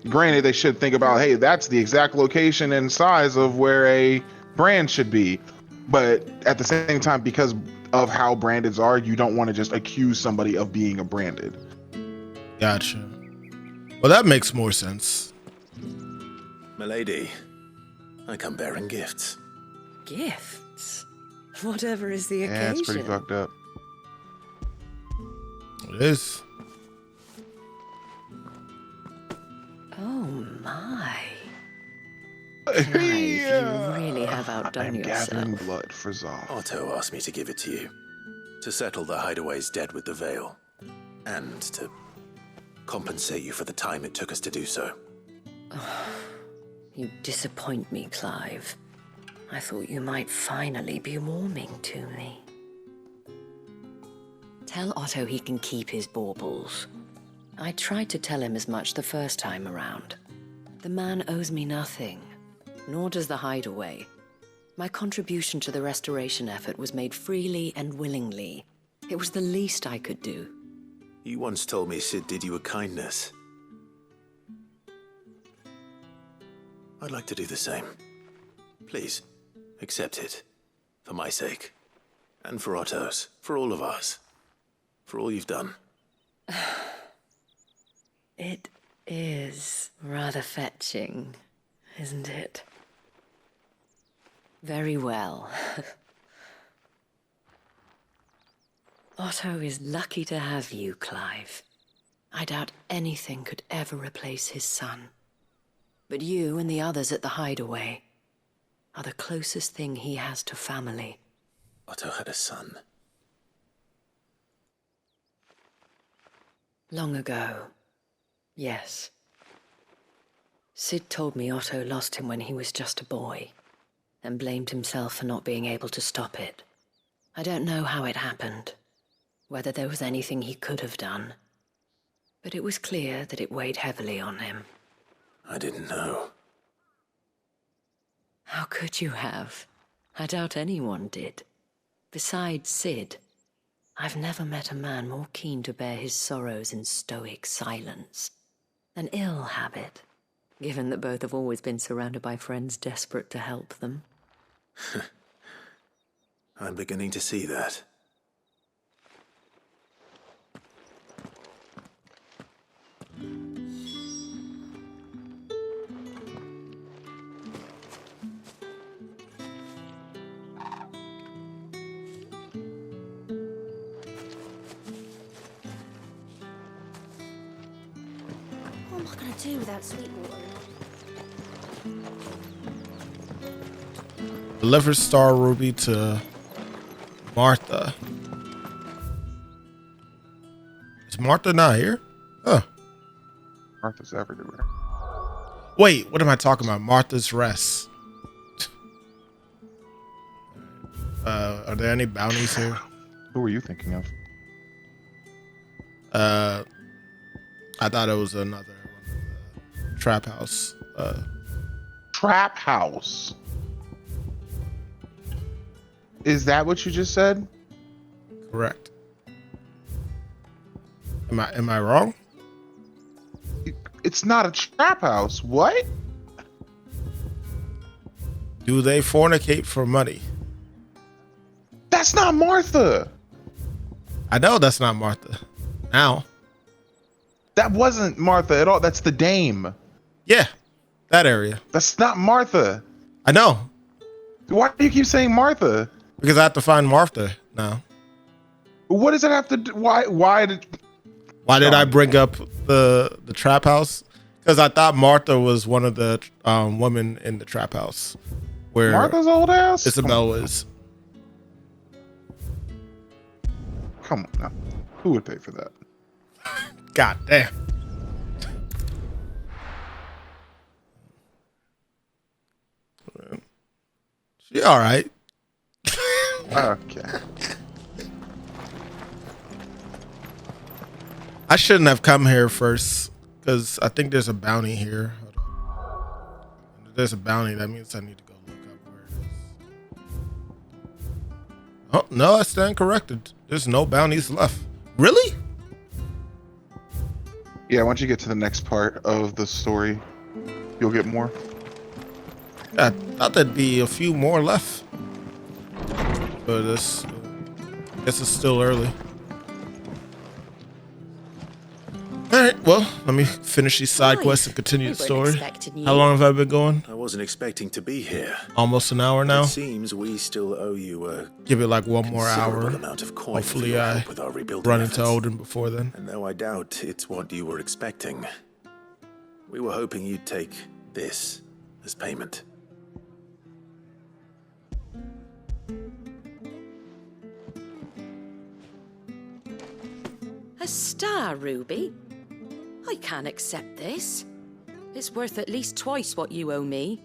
Granted, they should think about, hey, that's the exact location and size of where a brand should be. But at the same time, because of how brandeds are, you don't want to just accuse somebody of being a branded. Gotcha. Well, that makes more sense. Milady, I come bearing gifts. Gifts? Whatever is the occasion. Yeah, it's pretty fucked up. It is. Oh my. Clive, you really have outdone Gathering yourself. blood for Zod. Otto asked me to give it to you. To settle the Hideaway's debt with the Veil. And to compensate you for the time it took us to do so. You disappoint me, Clive. I thought you might finally be warming to me. Tell Otto he can keep his baubles. I tried to tell him as much the first time around. The man owes me nothing, nor does the Hideaway. My contribution to the restoration effort was made freely and willingly. It was the least I could do. You once told me Sid did you a kindness. I'd like to do the same. Please, accept it. For my sake. And for Otto's. For all of us. For all you've done. It is rather fetching, isn't it? Very well. Otto is lucky to have you, Clive. I doubt anything could ever replace his son. But you and the others at the Hideaway are the closest thing he has to family. Otto had a son. Long ago, yes. Sid told me Otto lost him when he was just a boy, and blamed himself for not being able to stop it. I don't know how it happened, whether there was anything he could have done, but it was clear that it weighed heavily on him. I didn't know. How could you have? I doubt anyone did. Besides Sid, I've never met a man more keen to bear his sorrows in stoic silence. An ill habit, given that both have always been surrounded by friends desperate to help them. I'm beginning to see that. What am I going to do without Sweetwater? Deliver Star Ruby to Martha. Is Martha not here? Huh. Martha's everywhere. Wait, what am I talking about? Martha's Rest. Are there any bounties here? Who were you thinking of? I thought it was another one. Trap house. Trap house. Is that what you just said? Correct. Am I wrong? It's not a trap house. What? Do they fornicate for money? That's not Martha. I know that's not Martha. Now. That wasn't Martha at all. That's the dame. Yeah, that area. That's not Martha. I know. Why do you keep saying Martha? Because I have to find Martha now. What does it have to do? Why did I bring up the trap house? Because I thought Martha was one of the women in the trap house where Martha's old ass? Isabel is. Come on now. Who would pay for that? God damn. She all right. Okay. I shouldn't have come here first because I think there's a bounty here. Hold on. If there's a bounty, that means I need to go look up where it is. Oh, no, I stand corrected. There's no bounties left. Really? Yeah, once you get to the next part of the story, you'll get more. I thought there'd be a few more left. But this, I guess it's still early. All right, well, let me finish these side quests and continue the story. How long have I been going? I wasn't expecting to be here. Almost an hour now. It seems we still owe you a Give it like one more hour. amount of coin for Hopefully your I help with our rebuilding run into efforts. Odin before then. And though I doubt it's what you were expecting, we were hoping you'd take this as payment. A star ruby? I can't accept this. It's worth at least twice what you owe me.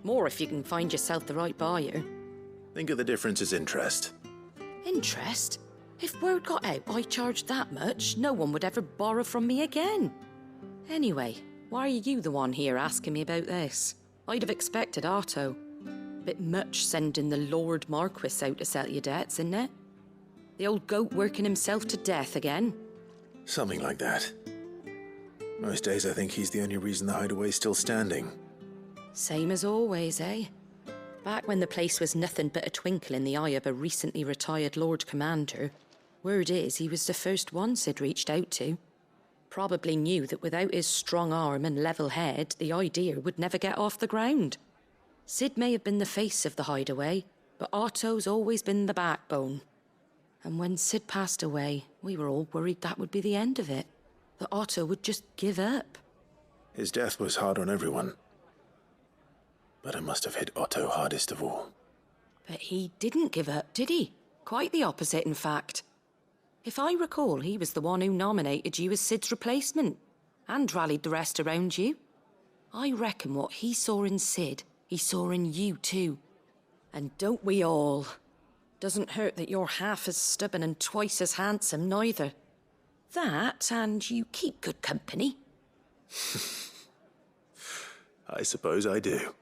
More if you can find yourself the right buyer. Think of the difference as interest. Interest? If word got out I charged that much, no one would ever borrow from me again. Anyway, why are you the one here asking me about this? I'd have expected Otto. Bit much sending the Lord Marquis out to settle your debts, isn't it? The old goat working himself to death again. Something like that. Most days I think he's the only reason the hideaway's still standing. Same as always, eh? Back when the place was nothing but a twinkle in the eye of a recently retired Lord Commander, word is he was the first one Sid reached out to. Probably knew that without his strong arm and level head, the idea would never get off the ground. Sid may have been the face of the hideaway, but Otto's always been the backbone. And when Sid passed away, we were all worried that would be the end of it. That Otto would just give up. His death was hard on everyone. But it must have hit Otto hardest of all. But he didn't give up, did he? Quite the opposite, in fact. If I recall, he was the one who nominated you as Sid's replacement, and rallied the rest around you. I reckon what he saw in Sid, he saw in you too. And don't we all? Doesn't hurt that you're half as stubborn and twice as handsome, neither. That, and you keep good company. I suppose I do.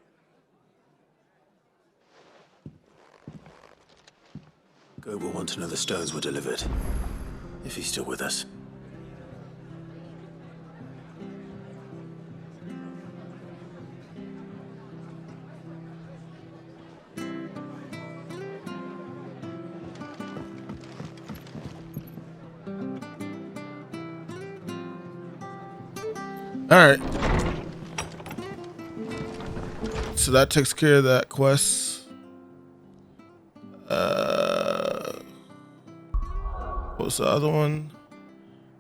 Goat will want to know the stones were delivered. If he's still with us. All right. So that takes care of that quest. What's the other one?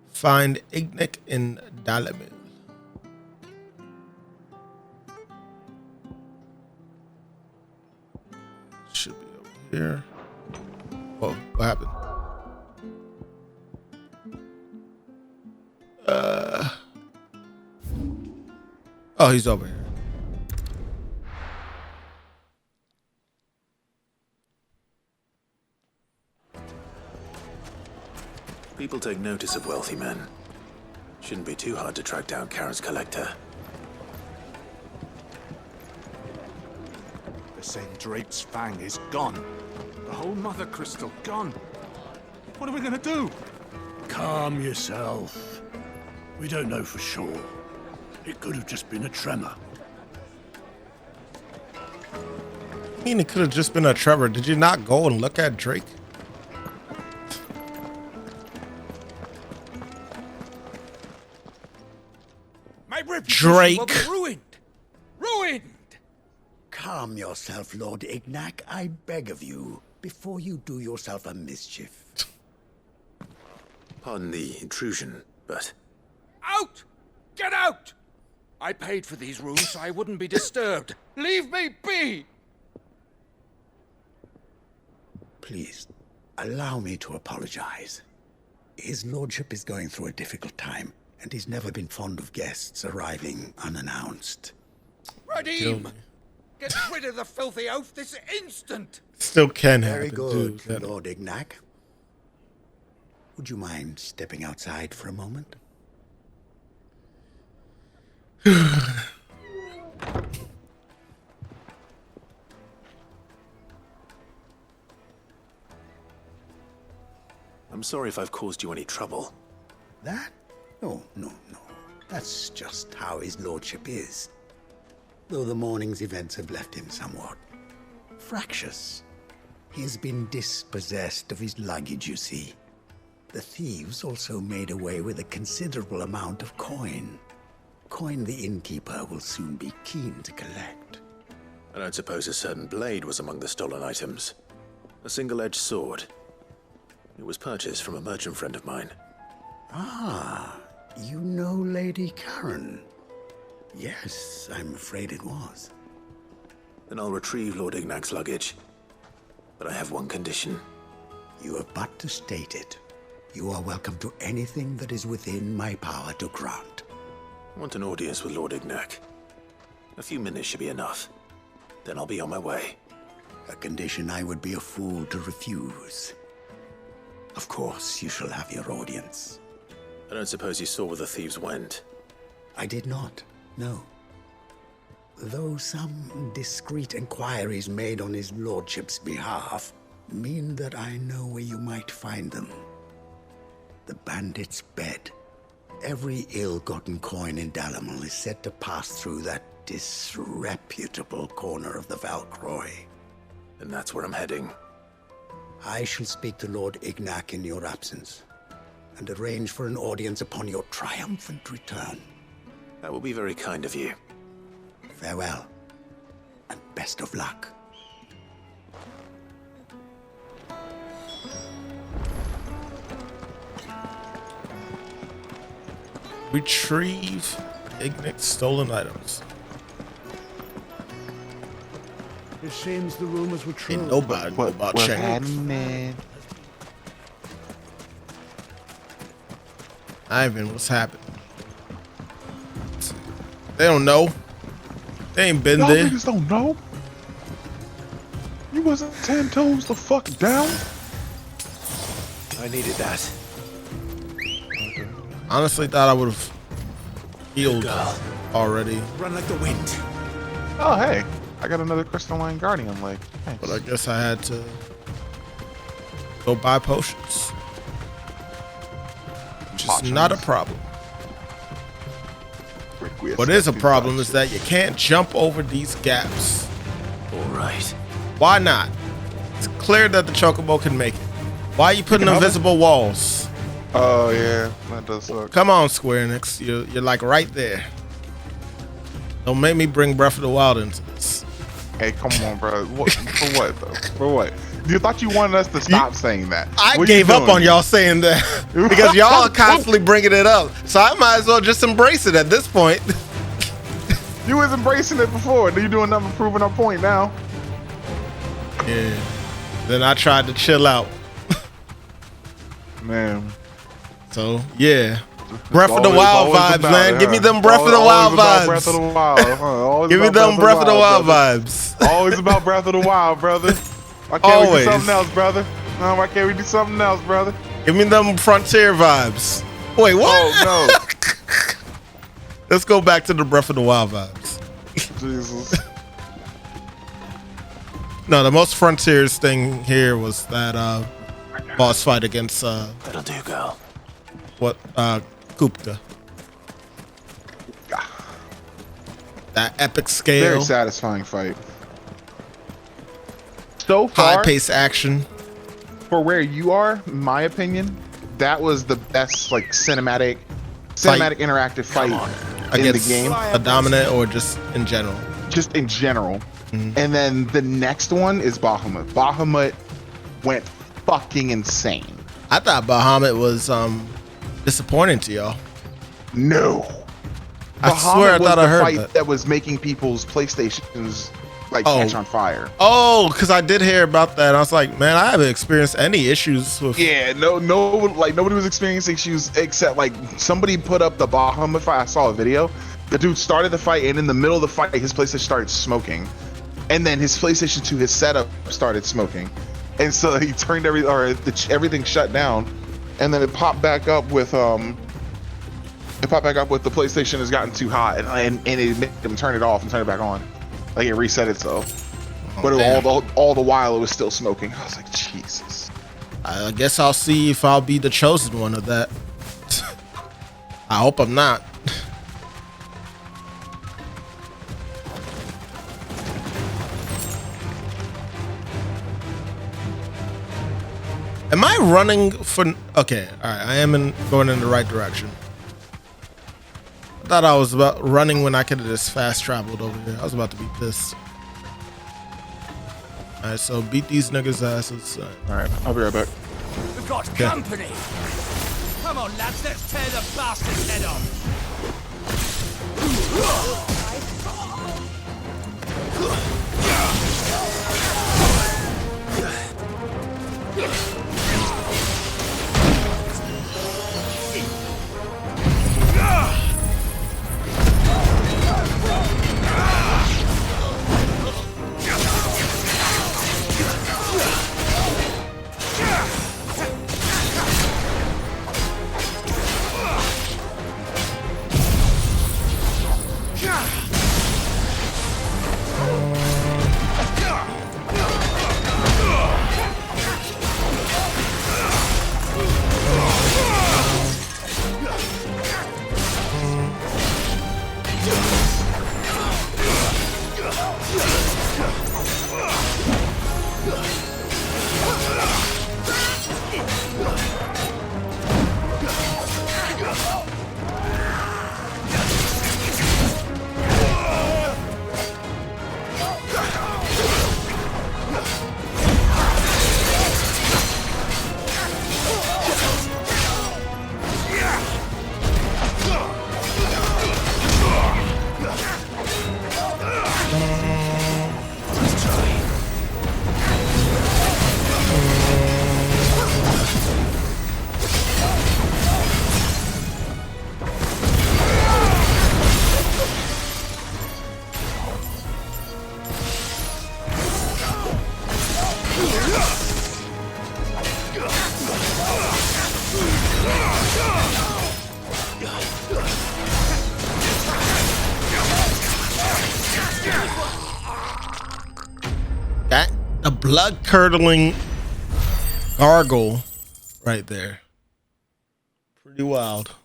Find Ignic in Dalamil. Should be over here. Oh, what happened? Oh, he's over here. People take notice of wealthy men. Shouldn't be too hard to track down Karen's collector. The same Drake's fang is gone. The whole mother crystal gone. What are we gonna do? Calm yourself. We don't know for sure. It could have just been a tremor. I mean, it could have just been a tremor. Did you not go and look at Drake? My Drake. reputation will be ruined. Ruined! Calm yourself, Lord Ignac, I beg of you, before you do yourself a mischief. Pardon the intrusion, but... Out! Get out! I paid for these rooms so I wouldn't be disturbed. Leave me be! Please, allow me to apologize. His lordship is going through a difficult time, and he's never been fond of guests arriving unannounced. Radim! Get rid of the filthy oaf this instant! Still can happen. Very good, dude. Lord Ignac. Would you mind stepping outside for a moment? I'm sorry if I've caused you any trouble. That? Oh, no. That's just how his lordship is. Though the morning's events have left him somewhat fractious. He has been dispossessed of his luggage, you see. The thieves also made away with a considerable amount of coin. Coin the innkeeper will soon be keen to collect. I don't suppose a certain blade was among the stolen items. A single-edged sword. It was purchased from a merchant friend of mine. Ah, you know Lady Karen. Yes, I'm afraid it was. Then I'll retrieve Lord Ignac's luggage. But I have one condition. You have but to state it. You are welcome to anything that is within my power to grant. I want an audience with Lord Ignac. A few minutes should be enough. Then I'll be on my way. A condition I would be a fool to refuse. Of course, you shall have your audience. I don't suppose you saw where the thieves went? I did not, no. Though some discreet inquiries made on his lordship's behalf mean that I know where you might find them. The bandit's bed. Every ill-gotten coin in Dalamel is said to pass through that disreputable corner of the Valcroy. And that's where I'm heading. I shall speak to Lord Ignac in your absence, and arrange for an audience upon your triumphant return. That will be very kind of you. Farewell, and best of luck. Retrieve Ignac's stolen items. It seems the rumors were true. Ain't nobody know about Shank. Ivan, what's happening? They don't know. They ain't been Y'all there. niggas don't know? You wasn't 10 toes the fuck down? I needed that. Honestly, thought I would have healed already. Run like the wind. Oh, hey. I got another crystalline guardian leg. Thanks. But I guess I had to go buy potions. Which is not a problem. What is a problem is that you can't jump over these gaps. Alright. Why not? It's clear that the Chocobo can make it. Why are you putting invisible walls? Oh, yeah. That does suck. Come on, Square Enix. You're like right there. Don't make me bring Breath of the Wild into this. Hey, come on, bro. What, for what, though? For what? You thought you wanted us to stop saying that. I What gave you up doing? on y'all saying that because y'all are constantly bringing it up. So I might as well just embrace it at this point. You was embracing it before. You doing nothing but proving our point now. Yeah. Then I tried to chill out. Man. So, yeah. Breath of the Always- Wild always vibes, about man. it, Give me huh? them Breath of the Always Wild about vibes. Breath of the Wild, huh? Always Give me about them Breath of the Wild brother. vibes. Always about Breath of the Wild, brother. Why can't we Always. do something else, brother? Why can't we do something else, brother? Give me them Frontier vibes. Wait, what? Oh, no. Let's go back to the Breath of the Wild vibes. Jesus. No, the most Frontiers thing here was that boss fight against That'll do, girl. what Kupta. That epic scale. Very satisfying fight. So far, High-paced action. For where you are, in my opinion, that was the best like cinematic interactive fight in the Against game. a dominant or just in general? Just in general. And then the next one is Bahamut. Bahamut went fucking insane. I thought Bahamut was disappointing to y'all. No. I swear I thought I heard fight that. that was making people's PlayStations like catch on fire. Oh, because I did hear about that. I was like, man, I haven't experienced any issues with. Yeah, no, like nobody was experiencing issues except like somebody put up the Bahamut fight. I saw a video. The dude started the fight, and in the middle of the fight, his PlayStation started smoking, and then his PlayStation 2, his setup started smoking, and so he turned everything shut down, and then it popped back up with the PlayStation has gotten too hot, and it made him turn it off and turn it back on, like it reset itself. But all the while it was still smoking. I was like, Jesus. I guess I'll see if I'll be the chosen one of that. I hope I'm not. Am I running for... Okay, alright, I am going in the right direction. I thought I was about running when I could have just fast traveled over here. I was about to be pissed. Alright, so beat these niggas' asses. Alright, I'll be right back. We've got company! Come on, lads, let's tear the bastard's head off! That a blood curdling gargle right there. Pretty wild.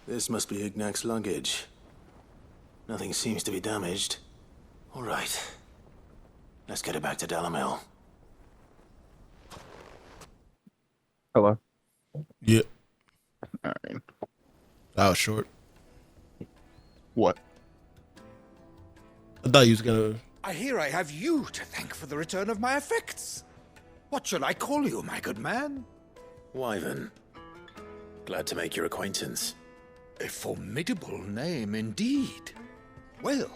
This must be Ignac's luggage. Nothing seems to be damaged. All right. Let's get it back to Dalamel. Hello. Yeah. All right. That was short. What? I thought you was gonna. I hear I have you to thank for the return of my effects. What shall I call you, my good man? Wyvern. Glad to make your acquaintance. A formidable name indeed. Well,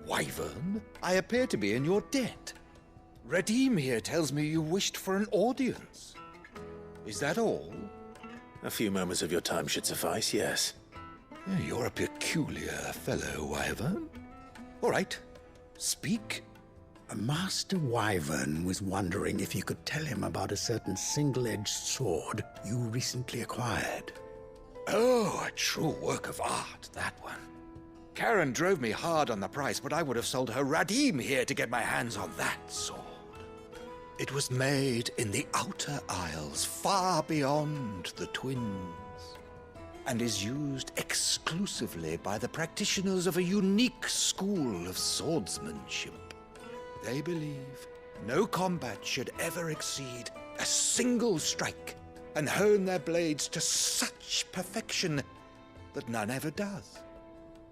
Wyvern, I appear to be in your debt. Redeem here tells me you wished for an audience. Is that all? A few moments of your time should suffice, yes. You're a peculiar fellow, Wyvern. All right, speak. Master Wyvern was wondering if you could tell him about a certain single-edged sword you recently acquired. Oh, a true work of art, that one. Karen drove me hard on the price, but I would have sold her Radim here to get my hands on that sword. It was made in the Outer Isles, far beyond the Twins, and is used exclusively by the practitioners of a unique school of swordsmanship. They believe no combat should ever exceed a single strike, and hone their blades to such perfection that none ever does.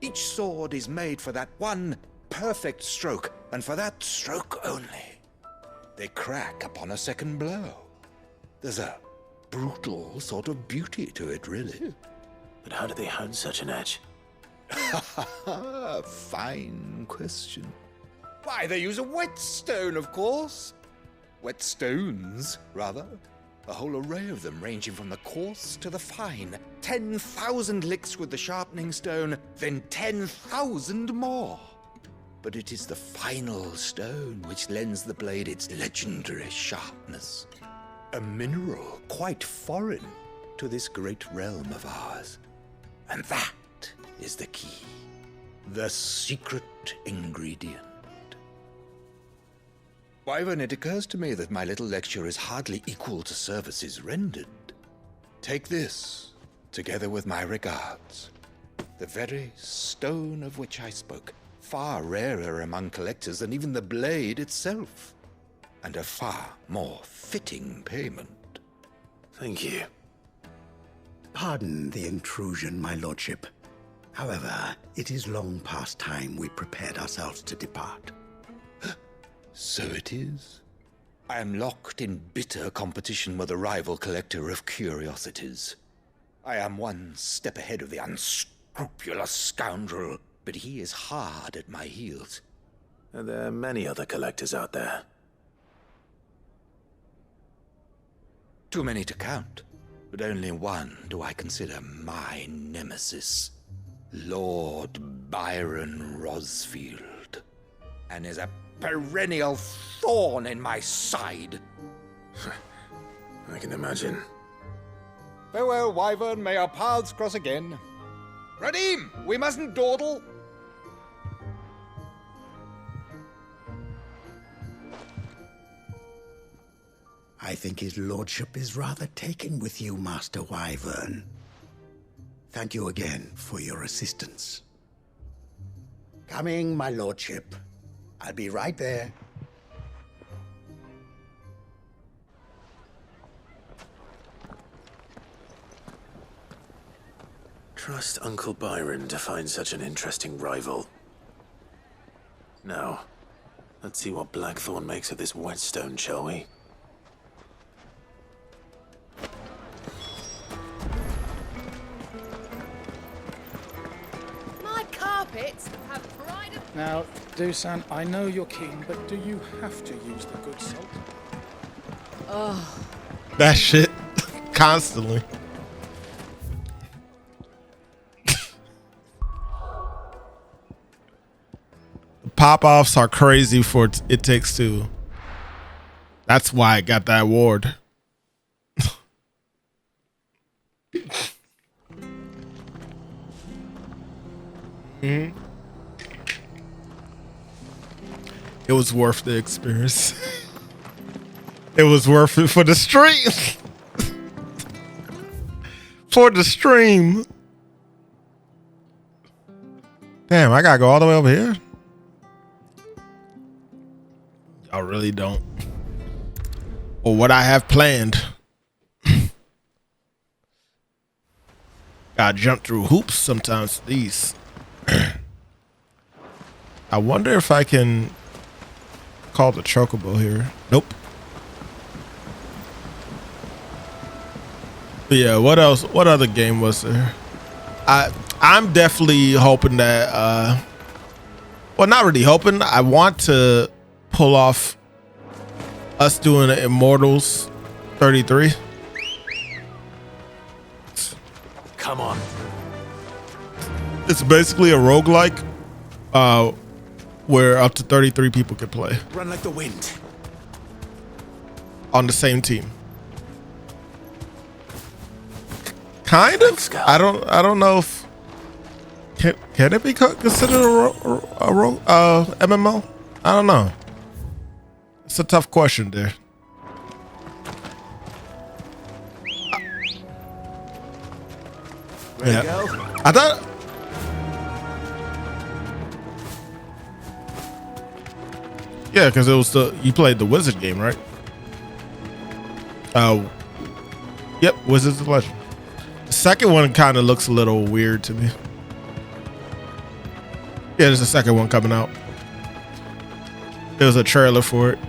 Each sword is made for that one perfect stroke, and for that stroke only. They crack upon a second blow. There's a brutal sort of beauty to it, really. But how do they hone such an edge? Fine question. Why, they use a whetstone, of course. Whetstones, rather. A whole array of them, ranging from the coarse to the fine. 10,000 licks with the sharpening stone, then 10,000 more. But it is the final stone which lends the blade its legendary sharpness. A mineral quite foreign to this great realm of ours. And that is the key. The secret ingredient. Wyvern, it occurs to me that my little lecture is hardly equal to services rendered. Take this, together with my regards. The very stone of which I spoke, far rarer among collectors than even the blade itself, and a far more fitting payment. Thank you. Pardon the intrusion, my lordship. However, it is long past time we prepared ourselves to depart. So it is. I am locked in bitter competition with a rival collector of curiosities. I am one step ahead of the unscrupulous scoundrel, but he is hard at my heels. Are there many other collectors out there? Too many to count, but only one do I consider my nemesis. Lord Byron Rosfield, and is a perennial thorn in my side. I can imagine. Farewell, Wyvern. May our paths cross again. Radim, we mustn't dawdle. I think his lordship is rather taken with you, Master Wyvern. Thank you again for your assistance. Coming, my lordship. I'll be right there. Trust Uncle Byron to find such an interesting rival. Now, let's see what Blackthorn makes of this whetstone, shall we? My carpets have pride of... Now, Dusan, I know you're king, but do you have to use the good salt? Oh. That shit constantly. Pop-offs are crazy for It Takes Two. That's why I got that award. It was worth the experience. It was worth it for the stream. For the stream. Damn, I gotta go all the way over here. I really don't. Or what I have planned. Gotta jump through hoops sometimes. These. I wonder if I can call the chocobo here. Nope. But yeah, what else? What other game was there? I'm definitely hoping that well, not really hoping. I want to pull off us doing Immortals 33. Come on. It's basically a roguelike where up to 33 people can play Run like the wind. on the same team. Kind of. I don't know if can it be considered a MMO? I don't know. It's a tough question there. Ready to go? I thought. Yeah, because it was you played the Wizard game, right? Yep, Wizards of Legend. The second one kind of looks a little weird to me. Yeah, there's a second one coming out. There was a trailer for it.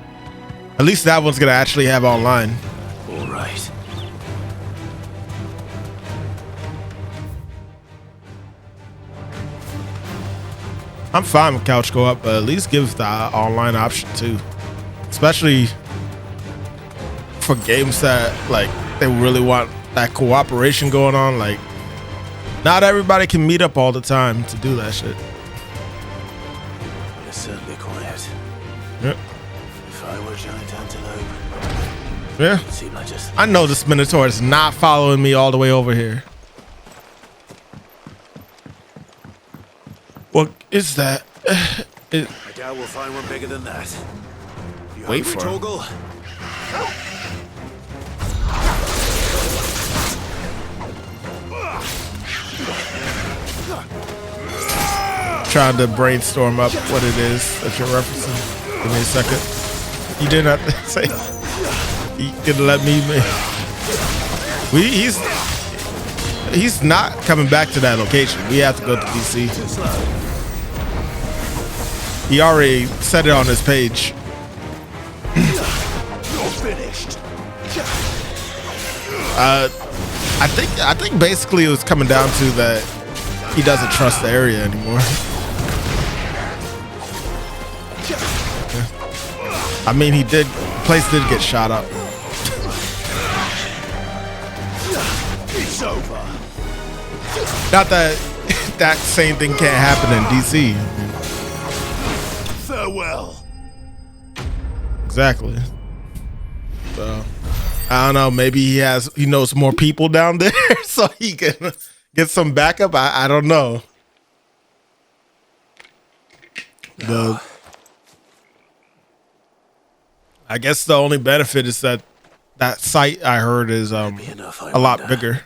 At least that one's gonna actually have online. All right. I'm fine with couch co-op, but at least give the online option too. Especially for games that like they really want that cooperation going on. Like, not everybody can meet up all the time to do that shit. It's certainly quiet. Yep. If I were a giant antelope, Yeah. it'd seem like just I know this Minotaur is not following me all the way over here. What is that? I doubt we'll find one bigger than that. You Wait hungry, for him. Torgal? Trying to brainstorm up what it is that you're referencing. Give me a second. You didn't have to say. You could let me. He's not coming back to that location. We have to go to DC. He already said it on his page. You're finished. I think basically it was coming down to that he doesn't trust the area anymore. I mean, the place did get shot up. It's over. Not that that same thing can't happen in DC. Farewell. Exactly. So I don't know. Maybe he knows more people down there, so he can get some backup. I don't know. I guess the only benefit is that site I heard is a lot bigger.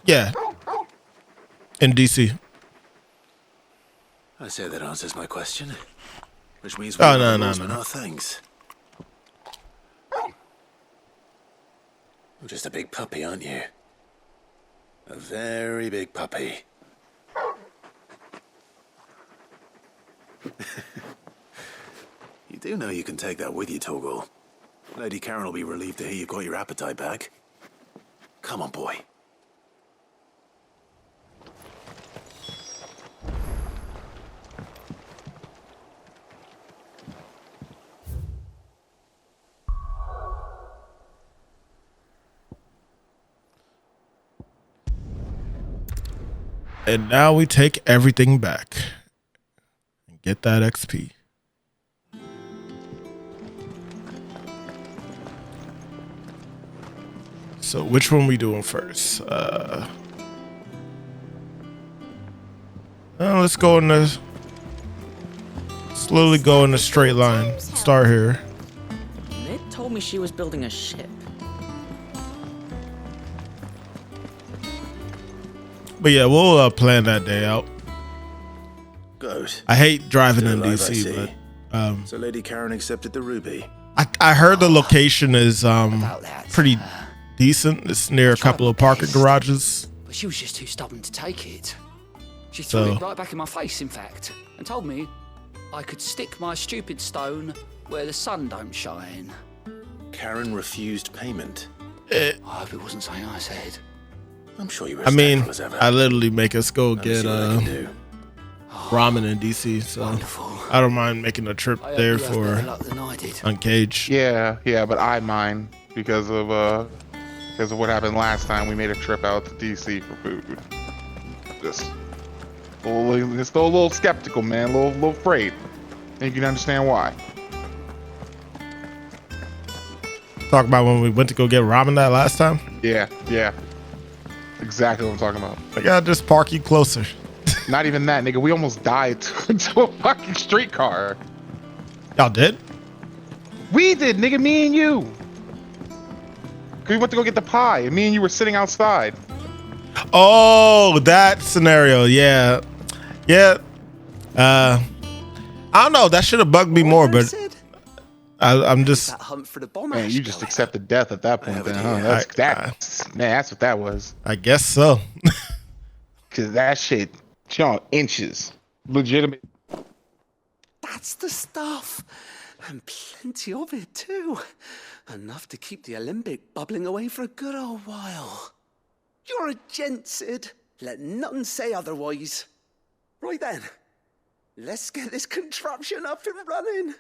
Yeah, in DC. I say that answers my question, which means Oh, no. Our things. You're just a big puppy, aren't you? A very big puppy. You do know you can take that with you, Torgal. Lady Karen will be relieved to hear you've got your appetite back. Come on, boy. And now we take everything back and get that XP. So which one we doing first? Let's go in the slowly go in a straight line. Start here. Nid told me she was building a ship. But yeah, we'll plan that day out. Good. I hate driving in Still alive, DC, I but so Lady Karen accepted the ruby. I heard the location is pretty decent. It's near a couple of parking garages. But she was just too stubborn to take it. She So- threw it right back in my face, in fact, and told me I could stick my stupid stone where the sun don't shine. Karen refused payment. I hope it wasn't something I said. I'm sure you were I as mean, thankful as ever. I literally make us go Let me get see what I can do. ramen in DC, so I don't mind making a trip there for Uncaged. Yeah, but I mind because of what happened last time. We made a trip out to DC for food. Just a little skeptical, man. A little afraid. And you can understand why. Talk about when we went to go get ramen that last time. Yeah. Exactly what I'm talking about. I gotta just park you closer. Not even that, nigga. We almost died to a fucking streetcar. Y'all did? We did, nigga. Me and you. Cause we went to go get the pie, and me and you were sitting outside. Oh, that scenario. Yeah. I don't know. That should have bugged me more, but I'm just. That hunt for the bomb. Man, you just accepted death at that point, then, huh? That's what that was. I guess so. Cause that shit, on inches, legitimate. That's the stuff. And plenty of it, too. Enough to keep the Olympic bubbling away for a good old while. You're a gent, Sid. Let none say otherwise. Right then, let's get this contraption up and running.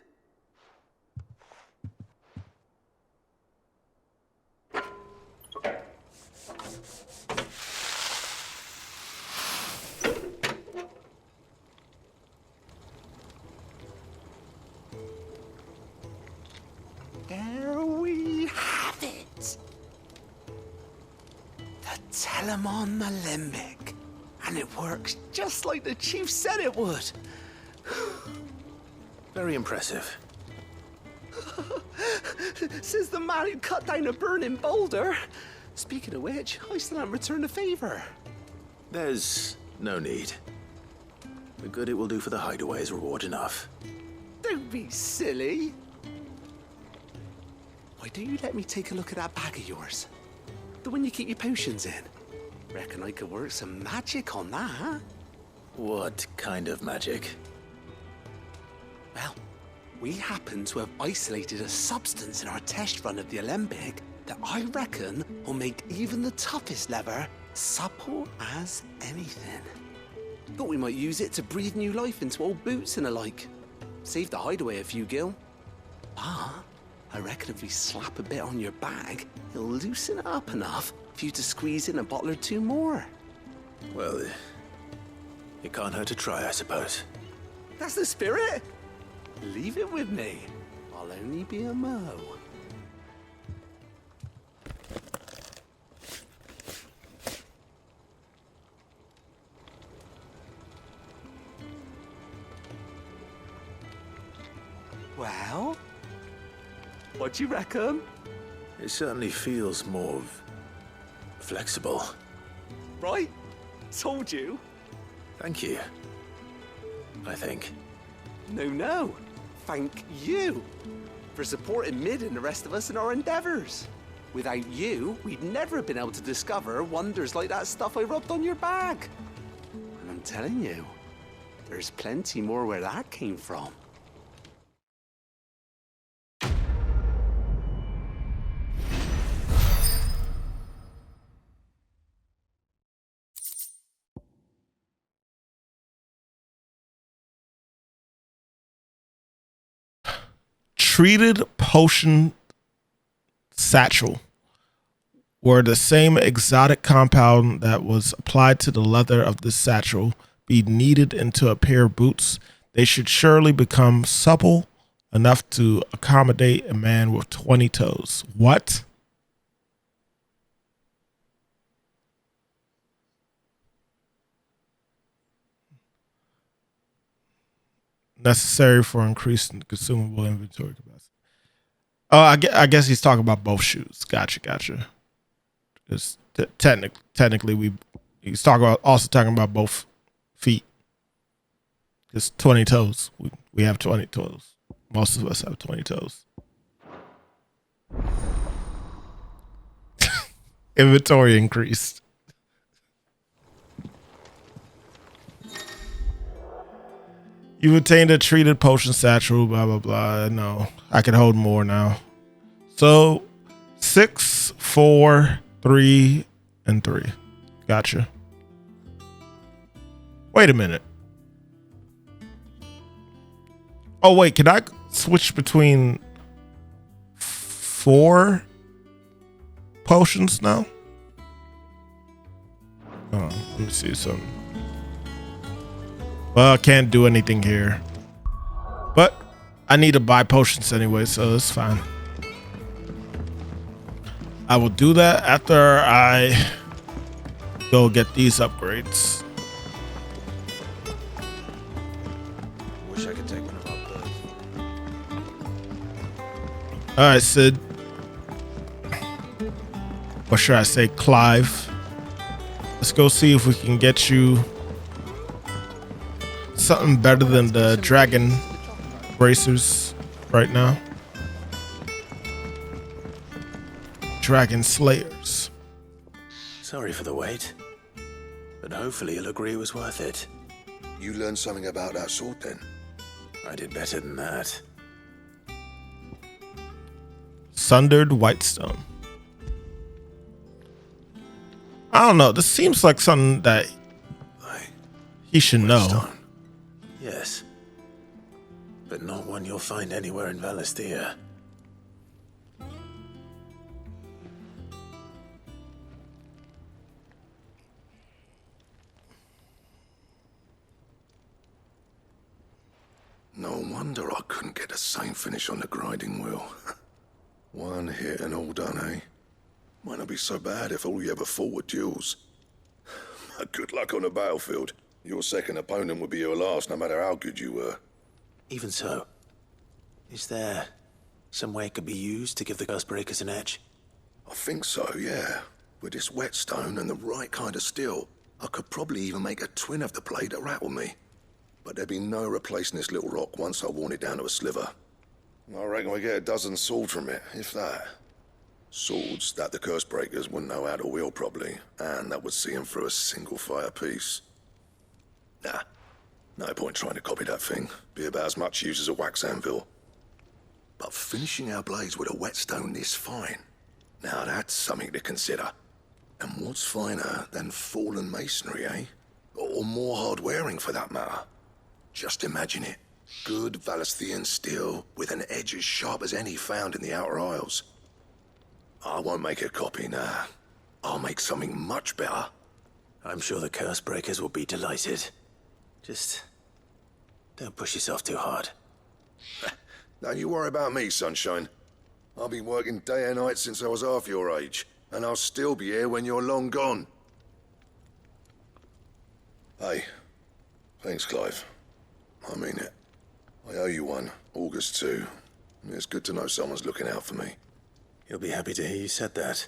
There we have it. The Telemon Alembic. And it works just like the chief said it would. Very impressive. Says the man who cut down a burning boulder. Speaking of which, I still haven't returned the favor. There's no need. The good it will do for the hideaway is reward enough. Don't be silly. Why don't you let me take a look at that bag of yours? The one you keep your potions in. Reckon I could work some magic on that, huh? What kind of magic? Well, we happen to have isolated a substance in our test run of the Alembic that I reckon will make even the toughest lever supple as anything. Thought we might use it to breathe new life into old boots and the like. Save the hideaway a few gil. But I reckon if we slap a bit on your bag, it'll loosen it up enough for you to squeeze in a bottle or two more. Well, it can't hurt to try, I suppose. That's the spirit. Leave it with me. I'll only be a mo. Well, what do you reckon? It certainly feels more flexible. Right? Told you. Thank you. I think. No. Thank you for supporting Mid and the rest of us in our endeavors. Without you, we'd never have been able to discover wonders like that stuff I rubbed on your bag. And I'm telling you, there's plenty more where that came from. Treated potion satchel were the same exotic compound that was applied to the leather of this satchel be kneaded into a pair of boots, they should surely become supple enough to accommodate a man with 20 toes. What? Necessary for increased consumable inventory capacity. Oh, I guess he's talking about both shoes. Gotcha. Because technically, he's also talking about both feet. Just 20 toes. We have 20 toes. Most of us have 20 toes. Inventory increased. You've obtained a treated potion satchel, blah, blah, blah. No, I can hold more now. So 6, 4, 3, and 3. Gotcha. Wait a minute. Oh, wait, can I switch between 4 potions now? Oh, let me see something. Well, I can't do anything here. But I need to buy potions anyway, so it's fine. I will do that after I go get these upgrades. Wish I could take one of our birds. Alright, Sid. Or should I say Clive? Let's go see if we can get you something better than the dragon bracers right now. Dragon slayers. Sorry for the wait, but hopefully you'll agree it was worth it. You learned something about that sword then? I did better than that. Sundered Whitestone. I don't know. This seems like something that he should know. Yes, but not one you'll find anywhere in Valisthea. No wonder I couldn't get the same finish on the grinding wheel. One hit and all done, eh? Might not be so bad if all you ever fought were duels. But good luck on the battlefield. Your second opponent would be your last, no matter how good you were. Even so, is there some way it could be used to give the Cursebreakers an edge? I think so, yeah. With this whetstone and the right kind of steel, I could probably even make a twin of the blade that rattled me. But there'd be no replacing this little rock once I worn it down to a sliver. I reckon we get a dozen swords from it, if that. Swords that the Cursebreakers wouldn't know how to wield properly, and that would see them through a single fire piece. Nah, no point trying to copy that thing. Be about as much use as a wax anvil. But finishing our blades with a whetstone this fine, now that's something to consider. And what's finer than fallen masonry, eh? Or more hard-wearing for that matter. Just imagine it. Good Valisthean steel with an edge as sharp as any found in the Outer Isles. I won't make a copy, nah. I'll make something much better. I'm sure the Cursebreakers will be delighted. Just Don't push yourself too hard. Don't you worry about me, Sunshine. I've been working day and night since I was half your age, and I'll still be here when you're long gone. Hey, thanks, Clive. I mean it. I owe you one, August too. It's good to know someone's looking out for me. You'll be happy to hear you said that.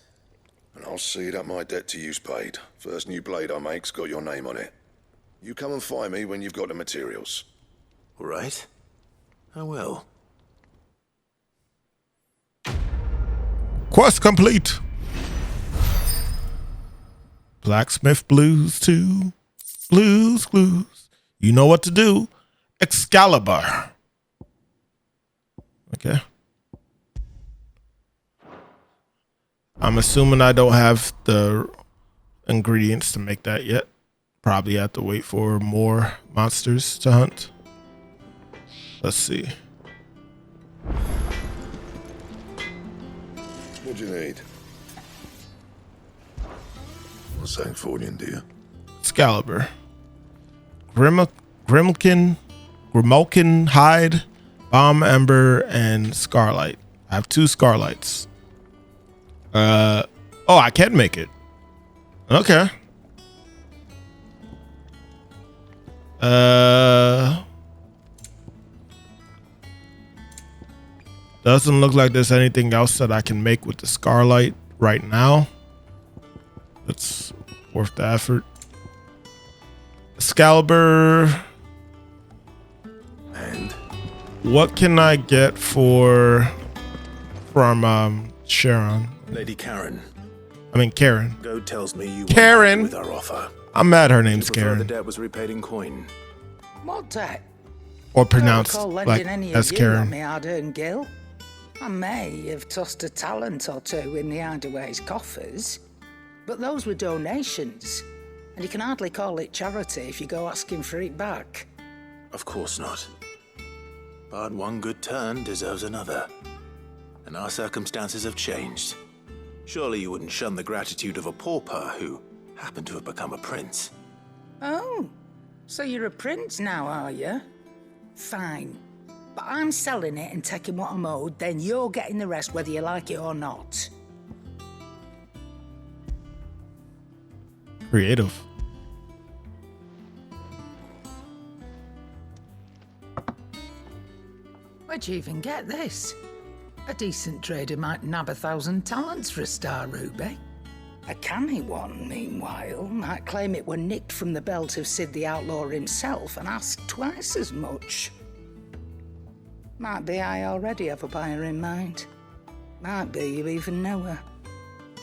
And I'll see that my debt to you's paid. First new blade I make's got your name on it. You come and find me when you've got the materials. All right. I will. Quest complete. Blacksmith Blues 2. Blues Clues. You know what to do. Excalibur. Okay. I'm assuming I don't have the ingredients to make that yet. Probably have to wait for more monsters to hunt. Let's see. What do you need? What's that for you, dear? Excalibur. Grimalkin hide, bomb ember, and scarlight. I have 2 scarlights. Oh, I can make it. Okay. Doesn't look like there's anything else that I can make with the scarlight right now. It's worth the effort. Excalibur. And what can I get from Sharon? Lady Karen. Karen. Goad tells me you Karen with our offer. I'm mad her name's You prefer Karen. The debt was repaid in coin. What debt? Or pronounced I don't recall like lending any as of you on Karen. my hard-earned gil. I may have tossed a talent or two in the Hideaway's coffers, but those were donations, and you can hardly call it charity if you go asking for it back. Of course not. But one good turn deserves another. And our circumstances have changed. Surely you wouldn't shun the gratitude of a pauper who happened to have become a prince. Oh, so you're a prince now, are you? Fine. But I'm selling it and taking what I'm owed, then you're getting the rest whether you like it or not. Creative. Where'd you even get this? A decent trader might nab 1,000 talents for a star ruby. A canny one, meanwhile, might claim it were nicked from the belt of Sid the Outlaw himself and ask twice as much. Might be I already have a buyer in mind. Might be you even know her.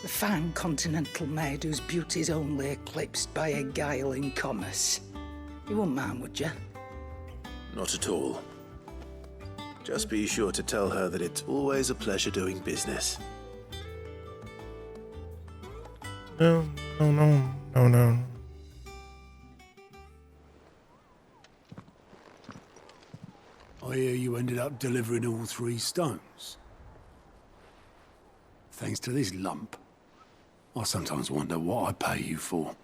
The fine continental maid whose beauty's only eclipsed by a guile in commerce. You wouldn't mind, would you? Not at all. Just be sure to tell her that it's always a pleasure doing business. No. I hear you ended up delivering all 3 stones. Thanks to this lump. I sometimes wonder what I pay you for.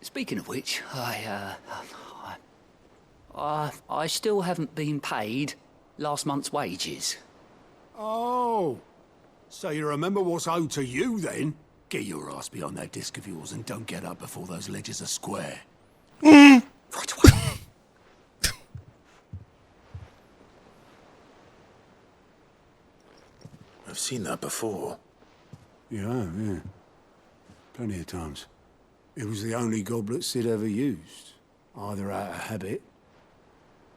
Speaking of which, I still haven't been paid last month's wages. Oh, so you remember what's owed to you then? Get your ass behind that disc of yours and don't get up before those ledgers are square. Right away. I've seen that before. Yeah. Plenty of times. It was the only goblet Sid ever used. Either out of habit,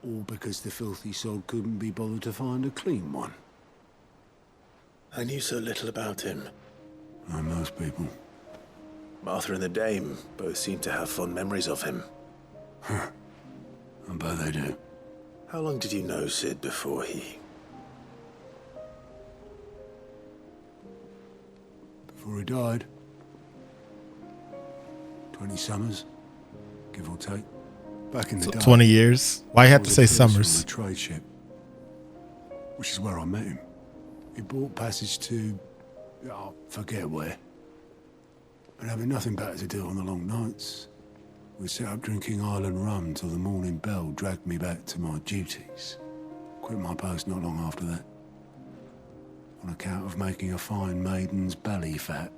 or because the filthy sod couldn't be bothered to find a clean one. I knew so little about him. Like most people. Martha and the Dame both seem to have fond memories of him. I bet they do. How long did you know Sid before he... Before he died. 20 summers, give or take. Back in the day. 20 years. Why you have to say summers? On a trade ship, which is where I met him. He bought passage to, I forget where. And having nothing better to do on the long nights, We set up drinking island rum till the morning bell dragged me back to my duties. Quit my post not long after that, on account of making a fine maiden's belly fat.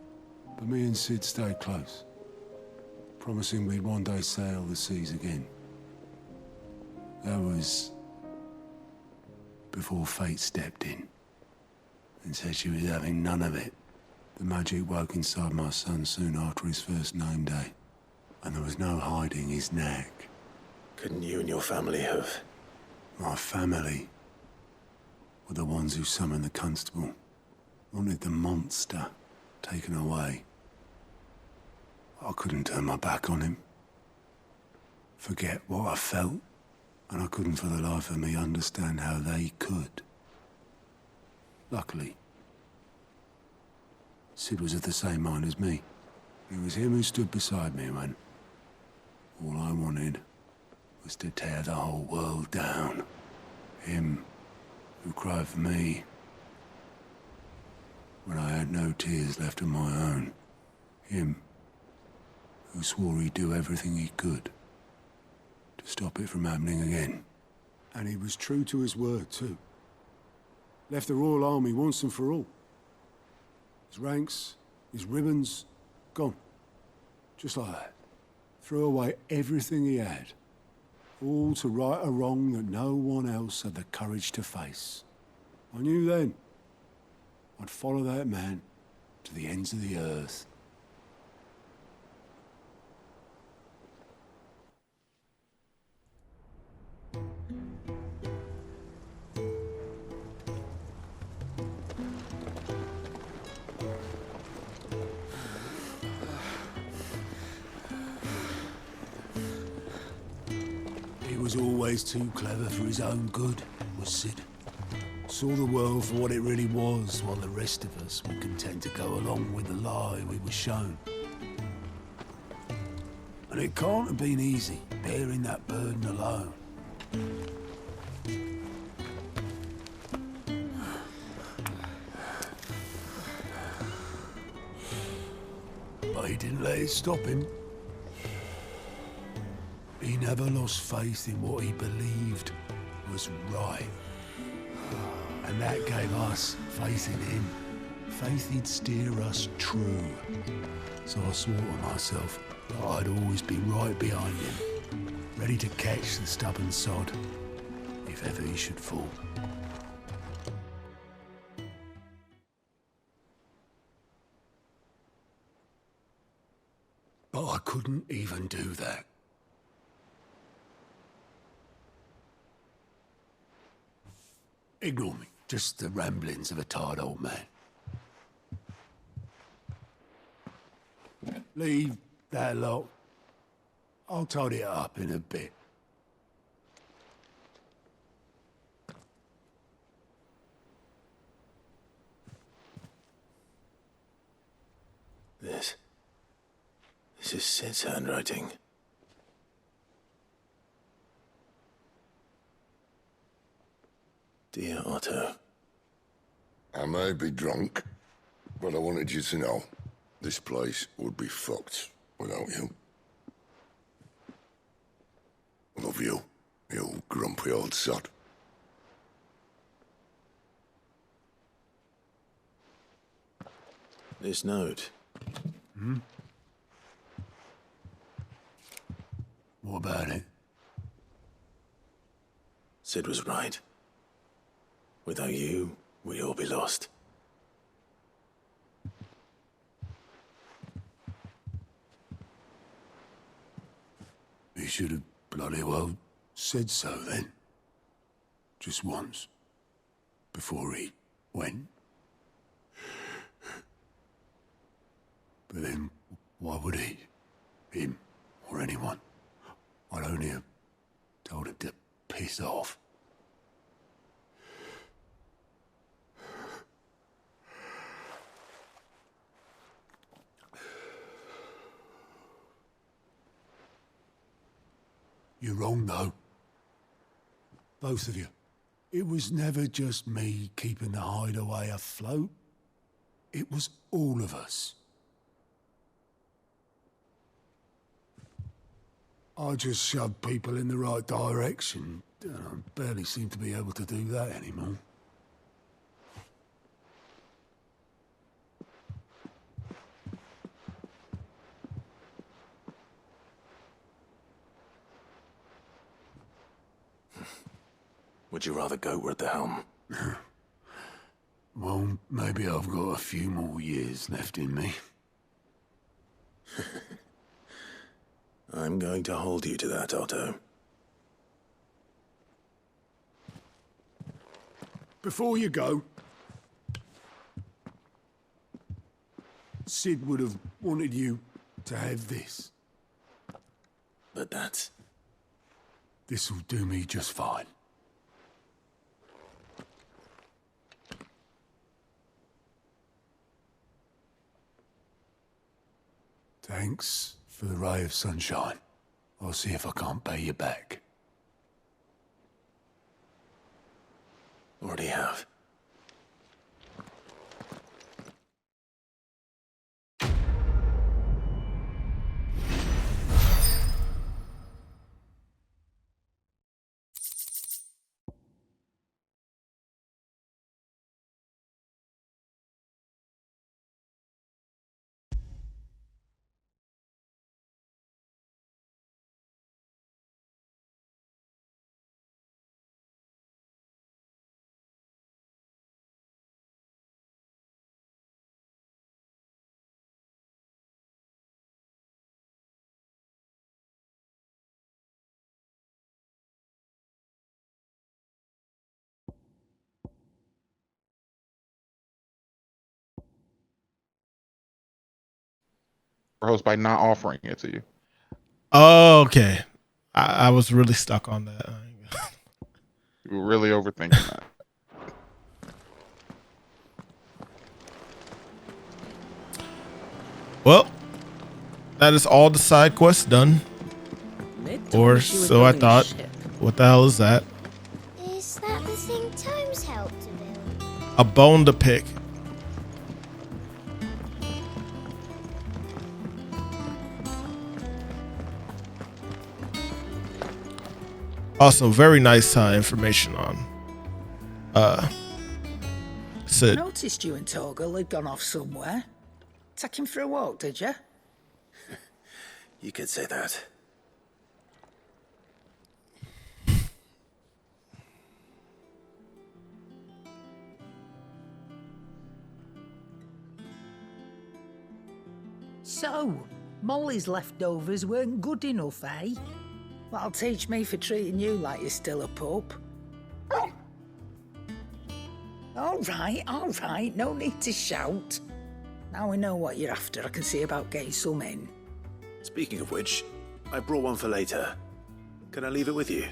But me and Sid stayed close, promising we'd one day sail the seas again. That was before fate stepped in and said she was having none of it. The magic woke inside my son soon after his first name day, and there was no hiding his knack. Couldn't you and your family have? My family were the ones who summoned the constable, wanted the monster taken away. I couldn't turn my back on him, forget what I felt, and I couldn't for the life of me understand how they could. Luckily, Sid was of the same mind as me. It was him who stood beside me when all I wanted was to tear the whole world down. Him who cried for me when I had no tears left of my own. Him who swore he'd do everything he could to stop it from happening again. And he was true to his word, too. Left the Royal Army once and for all. His ranks, his ribbons, gone. Just like that. Threw away everything he had. All to right a wrong that no one else had the courage to face. I knew then I'd follow that man to the ends of the earth. He was always too clever for his own good, was Sid. Saw the world for what it really was, while the rest of us were content to go along with the lie we were shown. And it can't have been easy, bearing that burden alone. But he didn't let it stop him. He never lost faith in what he believed was right. And that gave us faith in him. Faith he'd steer us true. So I swore to myself that I'd always be right behind him, ready to catch the stubborn sod, if ever he should fall. But I couldn't even do that. Ignore me. Just the ramblings of a tired old man. Leave that lot. I'll tidy it up in a bit. This is Sid's handwriting. Dear Otto. I may be drunk, but I wanted you to know this place would be fucked without you. I love you, you grumpy old sod. This note. Hmm? What about it? Sid was right. Without you, we'd all be lost. He should have bloody well said so then. Just once. Before he went. But then, why would he? Him, or anyone? I'd only have told him to piss off. You're wrong, though. Both of you. It was never just me keeping the hideaway afloat. It was all of us. I just shove people in the right direction. I barely seem to be able to do that anymore. Would you rather goat at the helm? Well, maybe I've got a few more years left in me. I'm going to hold you to that, Otto. Before you go, Sid would have wanted you to have this. But that's... This'll do me just fine. Thanks for the ray of sunshine. I'll see if I can't pay you back. Already have. Bros, by not offering it to you. Oh, okay. I was really stuck on that. You were really overthinking that. Well, that is all the side quests done. Or so I thought. What the hell is that? Is that the thing Tomes helped to build? A bone to pick. Also, very nice information on Sid. I noticed you and Torgal had gone off somewhere. Take him for a walk, did you? You could say that. So, Molly's leftovers weren't good enough, eh? That'll teach me for treating you like you're still a pup. All right, no need to shout. Now we know what you're after, I can see about getting some in. Speaking of which, I brought one for later. Can I leave it with you?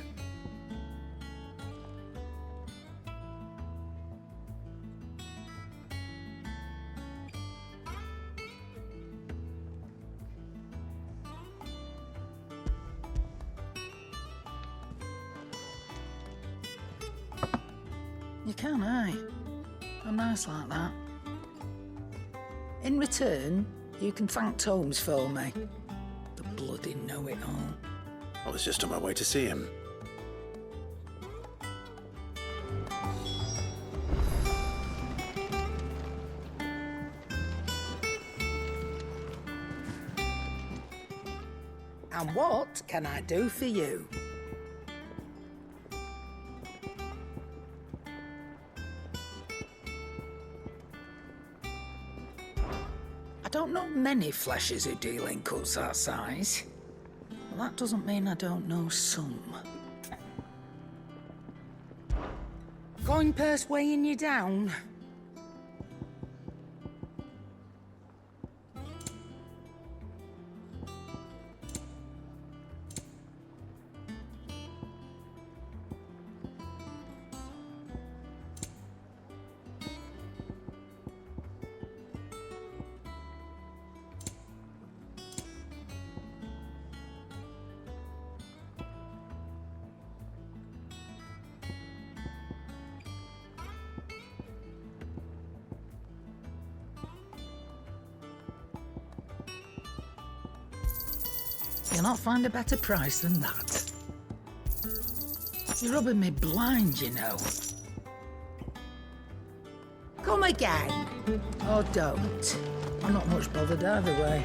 You can, eh? I'm nice like that. In return, you can thank Tomes for me. The bloody know-it-all. I was just on my way to see him. And what can I do for you? I don't know many fleshers who deal in cuts that size. Well, that doesn't mean I don't know some. Coin purse weighing you down? You'll not find a better price than that. You're rubbing me blind, you know. Come again. Or don't. I'm not much bothered either way.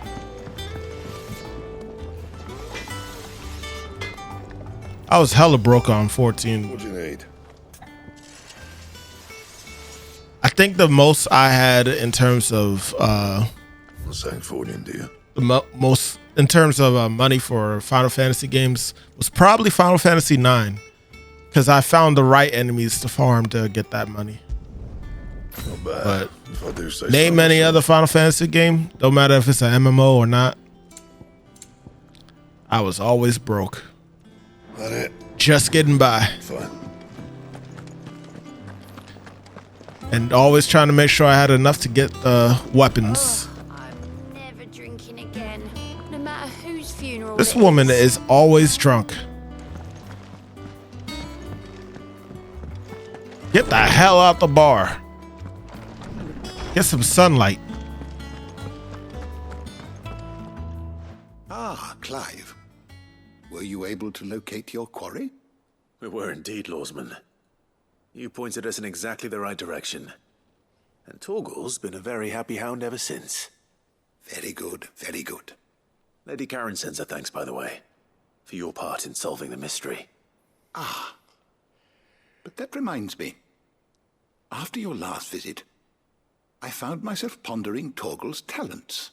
I was hella broke on 14. What do you need? I think the most I had in terms of I'm saying 14, do you? the most in terms of money for Final Fantasy games was probably Final Fantasy 9, because I found the right enemies to farm to get that money. Not bad. But if I do say name any other Final Fantasy game, don't matter if it's an MMO or not, I was always broke. That it? Just getting by. Fine. And always trying to make sure I had enough to get the weapons. I'm never drinking again, no matter whose funeral. This woman is always drunk. Get the hell out the bar. Get some sunlight. Ah, Clive. Were you able to locate your quarry? We were indeed, Lawsman. You pointed us in exactly the right direction. And Torgal's been a very happy hound ever since. Very good, very good. Lady Karen sends her thanks, by the way, for your part in solving the mystery. Ah. But that reminds me. After your last visit, I found myself pondering Torgal's talents.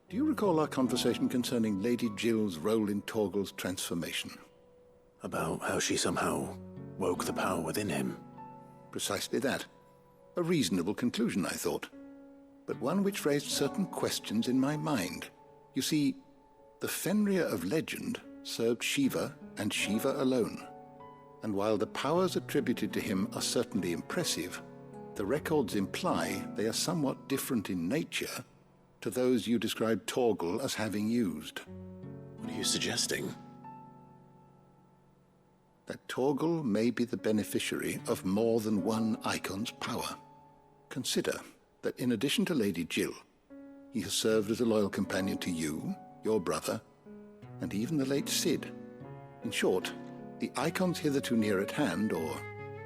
Do you recall our conversation concerning Lady Jill's role in Torgal's transformation? About how she somehow woke the power within him. Precisely that. A reasonable conclusion, I thought. But one which raised certain questions in my mind. You see, the Fenrir of legend served Shiva and Shiva alone. And while the powers attributed to him are certainly impressive, the records imply they are somewhat different in nature to those you described Torgal as having used. What are you suggesting? That Torgal may be the beneficiary of more than one icon's power. Consider that in addition to Lady Jill, he has served as a loyal companion to you, your brother, and even the late Cid. In short, the icons hitherto near at hand, or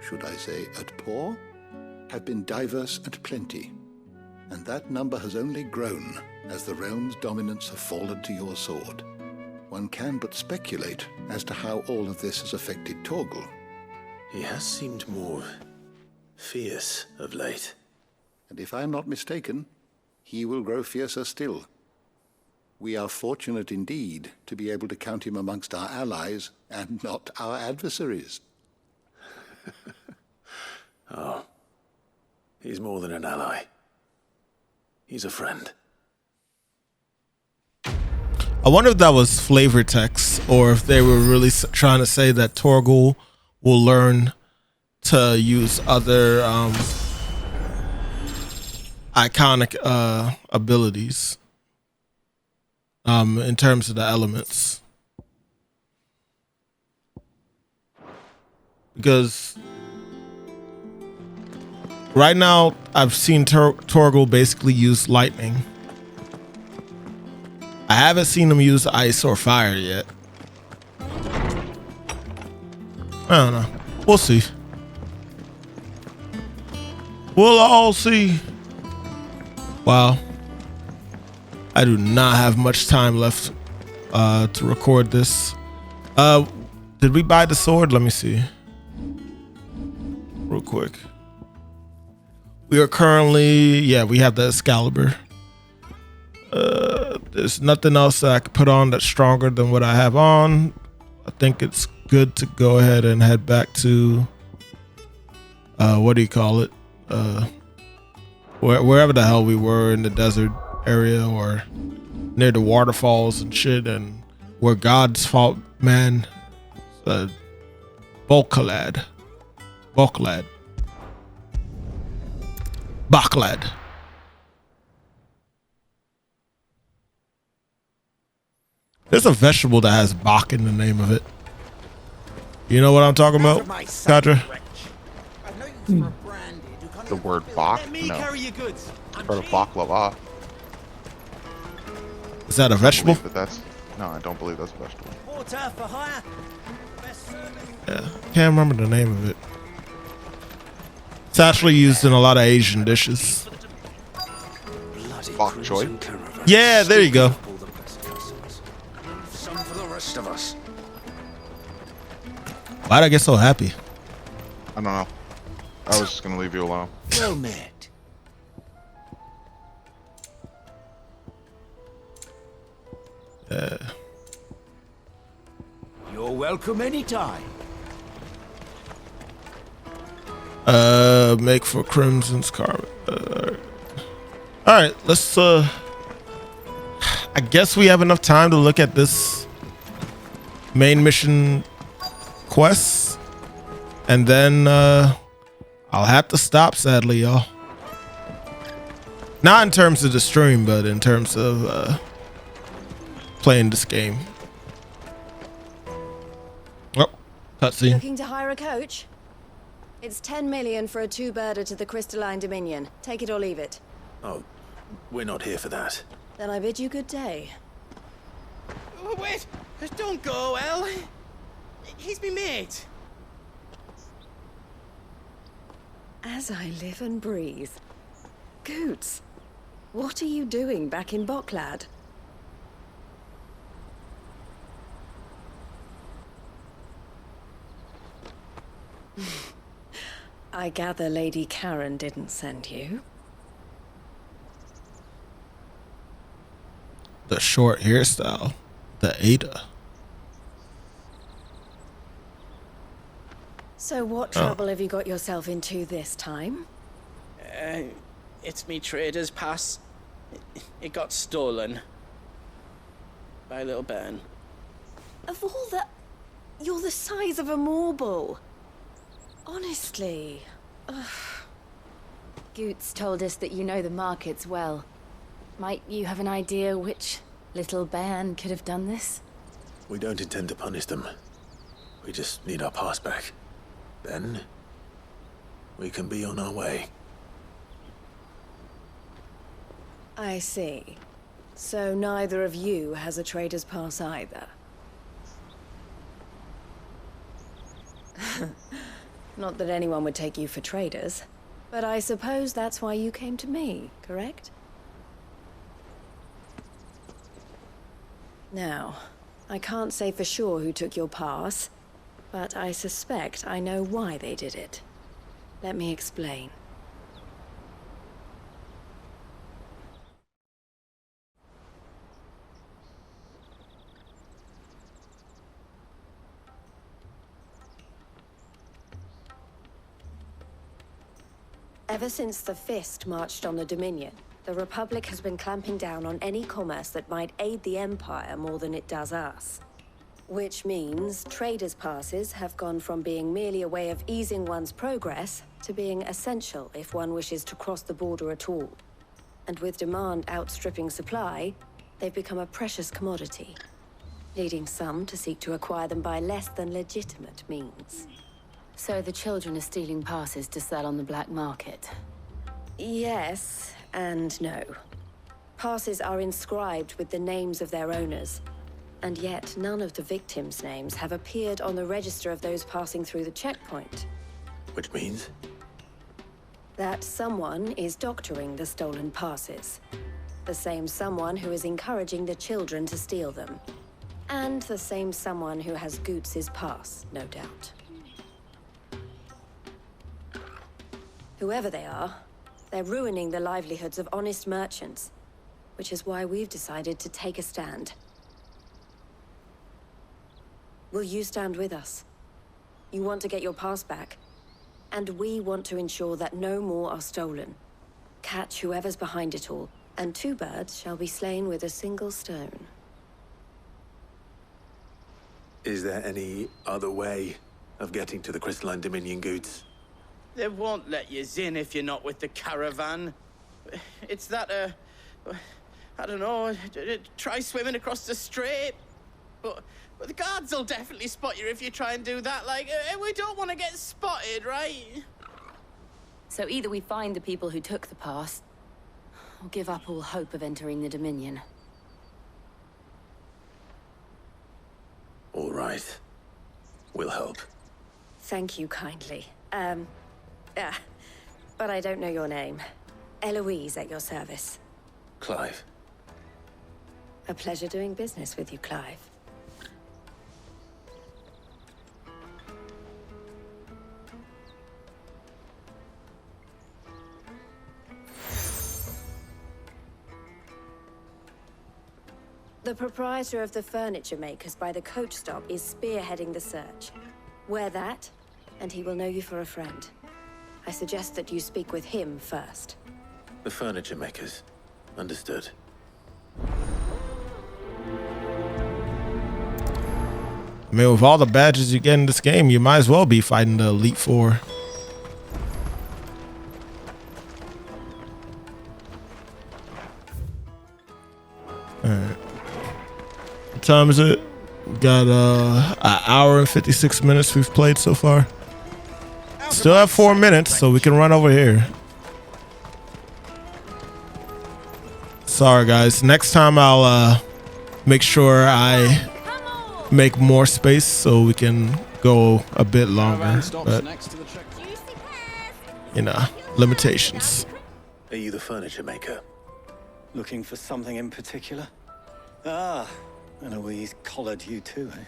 should I say at paw, have been diverse and plenty, and that number has only grown as the realm's dominance have fallen to your sword. One can but speculate as to how all of this has affected Torgal. He has seemed more fierce of late. And if I am not mistaken, he will grow fiercer still. We are fortunate indeed to be able to count him amongst our allies and not our adversaries. Oh, he's more than an ally. He's a friend. I wonder if that was flavor text or if they were really trying to say that Torgal will learn to use other iconic abilities in terms of the elements. Because right now I've seen Torgal basically use lightning. I haven't seen him use ice or fire yet. I don't know. We'll see. We'll all see. Wow. I do not have much time left to record this. Did we buy the sword? Let me see. Real quick. We are currently, we have the Excalibur. There's nothing else that I could put on that's stronger than what I have on. I think it's good to go ahead and head back to what do you call it? Wherever the hell we were in the desert area or near the waterfalls and shit, and where God's fought man. Baklad. There's a vegetable that has Bach in the name of it. You know what I'm talking about, Kadra? The word Bach? No. It's part of baklava. Is that a vegetable? But that's No, I don't believe that's a vegetable. Water for hire. Yeah, can't remember the name of it. It's actually used in a lot of Asian dishes. Bok choy. Yeah, there you go. Some for the rest of us. Why'd I get so happy? I don't know. I was just gonna leave you alone. Well met. You're welcome anytime. Make for Crimson's Carpet. All right, let's. I guess we have enough time to look at this main mission quest, and then I'll have to stop. Sadly, y'all. Not in terms of the stream, but in terms of playing this game. Oh, cutscene. Looking to hire a coach? It's 10 million for a two-birder to the Crystalline Dominion. Take it or leave it. Oh, we're not here for that. Then I bid you good day. Oh, wait! Don't go, El. He's me mate. As I live and breathe. Goots, what are you doing back in Boklad? I gather Lady Karen didn't send you. The short hairstyle, the Ada. So what trouble have you got yourself into this time? It's me trader's pass. It got stolen. By little Ben. Of all the... You're the size of a marble. Honestly. Ugh. Goots told us that you know the markets well. Might you have an idea which little band could have done this? We don't intend to punish them. We just need our pass back. Then we can be on our way. I see. So neither of you has a trader's pass either. Not that anyone would take you for traders, but I suppose that's why you came to me, correct? Now, I can't say for sure who took your pass, but I suspect I know why they did it. Let me explain. Ever since the Fist marched on the Dominion, the Republic has been clamping down on any commerce that might aid the Empire more than it does us. Which means traders' passes have gone from being merely a way of easing one's progress to being essential if one wishes to cross the border at all. And with demand outstripping supply, they've become a precious commodity, leading some to seek to acquire them by less than legitimate means. So the children are stealing passes to sell on the black market? Yes and no. Passes are inscribed with the names of their owners, and yet none of the victims' names have appeared on the register of those passing through the checkpoint. Which means? That someone is doctoring the stolen passes. The same someone who is encouraging the children to steal them. And the same someone who has Goots' pass, no doubt. Whoever they are, they're ruining the livelihoods of honest merchants, which is why we've decided to take a stand. Will you stand with us? You want to get your pass back, and we want to ensure that no more are stolen. Catch whoever's behind it all, and two birds shall be slain with a single stone. Is there any other way of getting to the Crystalline Dominion, Goots? They won't let you in if you're not with the caravan. It's that, I don't know, try swimming across the strait. But the guards will definitely spot you if you try and do that. Like, we don't want to get spotted, right? So either we find the people who took the pass, or give up all hope of entering the Dominion. right. We'll help. Thank you kindly. But I don't know your name. Eloise at your service. Clive. A pleasure doing business with you, Clive. The proprietor of the furniture makers by the coach stop is spearheading the search. Wear that, and he will know you for a friend. I suggest that you speak with him first. The furniture makers. Understood. I mean, with all the badges you get in this game, you might as well be fighting the Elite Four. Alright. What time is it? We got an hour and 56 minutes we've played so far. Still have 4 minutes, so we can run over here. Sorry guys, next time I'll make sure I make more space so we can go a bit longer, but you know, limitations. Are you the furniture maker? Looking for something in particular? Ah, Eloise collared you too, eh?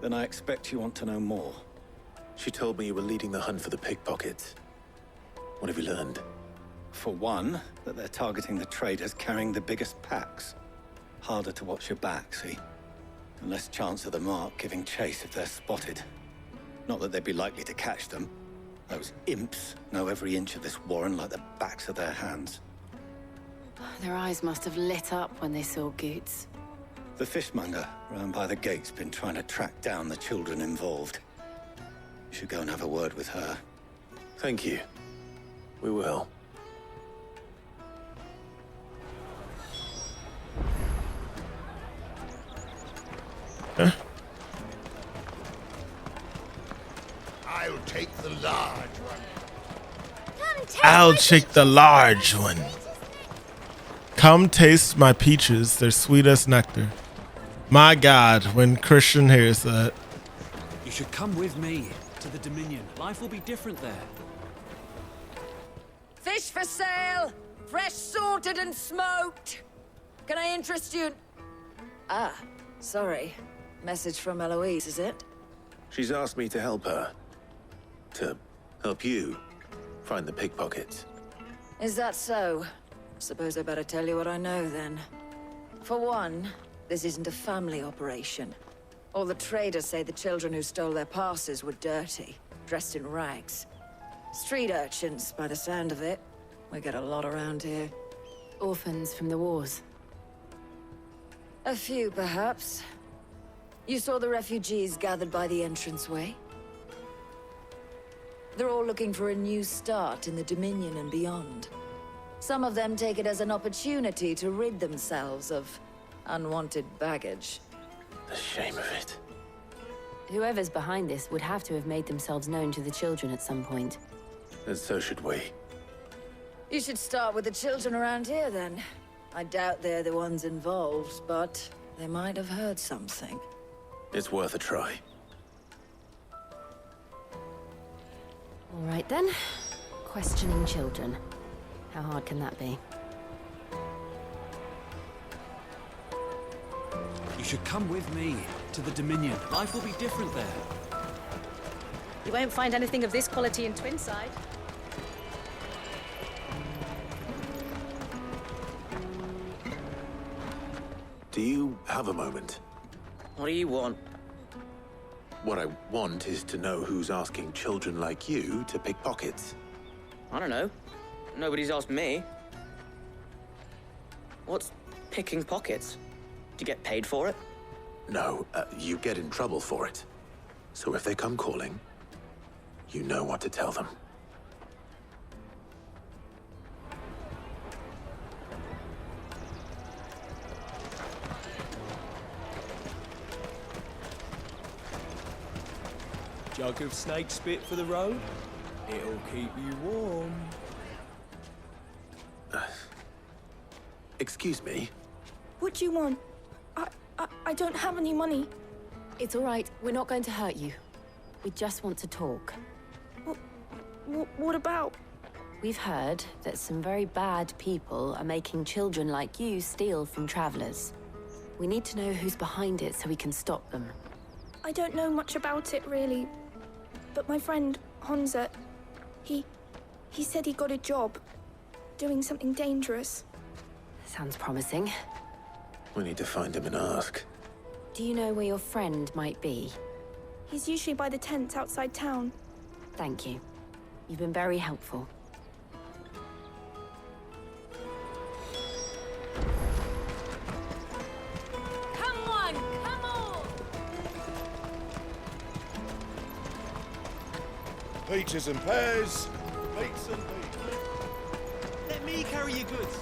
Then I expect you want to know more. She told me you were leading the hunt for the pickpockets. What have you learned? For one, that they're targeting the traders carrying the biggest packs. Harder to watch your back, see? And less chance of the mark giving chase if they're spotted. Not that they'd be likely to catch them. Those imps know every inch of this warren like the backs of their hands. Their eyes must have lit up when they saw Goots. The fishmonger round by the gate's been trying to track down the children involved. You should go and have a word with her. Thank you. We will. Huh? I'll take the large one. I'll take the large one. Come taste my peaches, they're sweet as nectar. My God, when Christian hears that. You should come with me to the Dominion. Life will be different there. Fish for sale! Fresh sorted and smoked! Can I interest you? Ah, sorry. Message from Eloise, is it? She's asked me to help her. To help you find the pickpockets. Is that so? Suppose I better tell you what I know then. For one, this isn't a family operation. All the traders say the children who stole their passes were dirty, dressed in rags. Street urchins, by the sound of it. We get a lot around here. Orphans from the wars. A few, perhaps. You saw the refugees gathered by the entranceway? They're all looking for a new start in the Dominion and beyond. Some of them take it as an opportunity to rid themselves of unwanted baggage. The shame of it. Whoever's behind this would have to have made themselves known to the children at some point. And so should we. You should start with the children around here, then. I doubt they're the ones involved, but they might have heard something. It's worth a try. All right then. Questioning children. How hard can that be? You should come with me to the Dominion. Life will be different there. You won't find anything of this quality in Twinside. Do you have a moment? What do you want? What I want is to know who's asking children like you to pick pockets. I don't know. Nobody's asked me. What's picking pockets? Do you get paid for it? No, you get in trouble for it. So if they come calling, you know what to tell them. Jug of snake spit for the road? It'll keep you warm. Excuse me? What do you want? I don't have any money. It's all right. We're not going to hurt you. We just want to talk. What about? We've heard that some very bad people are making children like you steal from travelers. We need to know who's behind it so we can stop them. I don't know much about it, really. But my friend, Honza, he said he got a job doing something dangerous. Sounds promising. We need to find him and ask. Do you know where your friend might be? He's usually by the tents outside town. Thank you. You've been very helpful. Come on, come on! Peaches and pears. Peaks and peas. Let me carry your goods.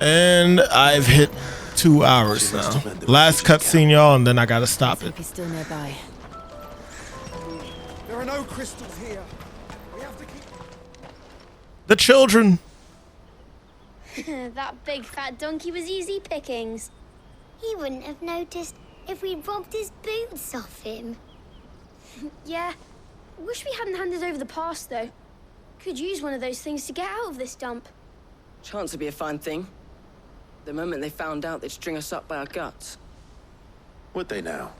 And I've hit 2 hours now. Last cutscene, y'all, and then I gotta stop it. He's still nearby. There are no crystals here. We have to keep... The children. That big fat donkey was easy pickings. He wouldn't have noticed if we'd robbed his boots off him. Yeah. Wish we hadn't handed over the pass, though. Could use one of those things to get out of this dump. Chance would be a fine thing. The moment they found out, they'd string us up by our guts. Would they now?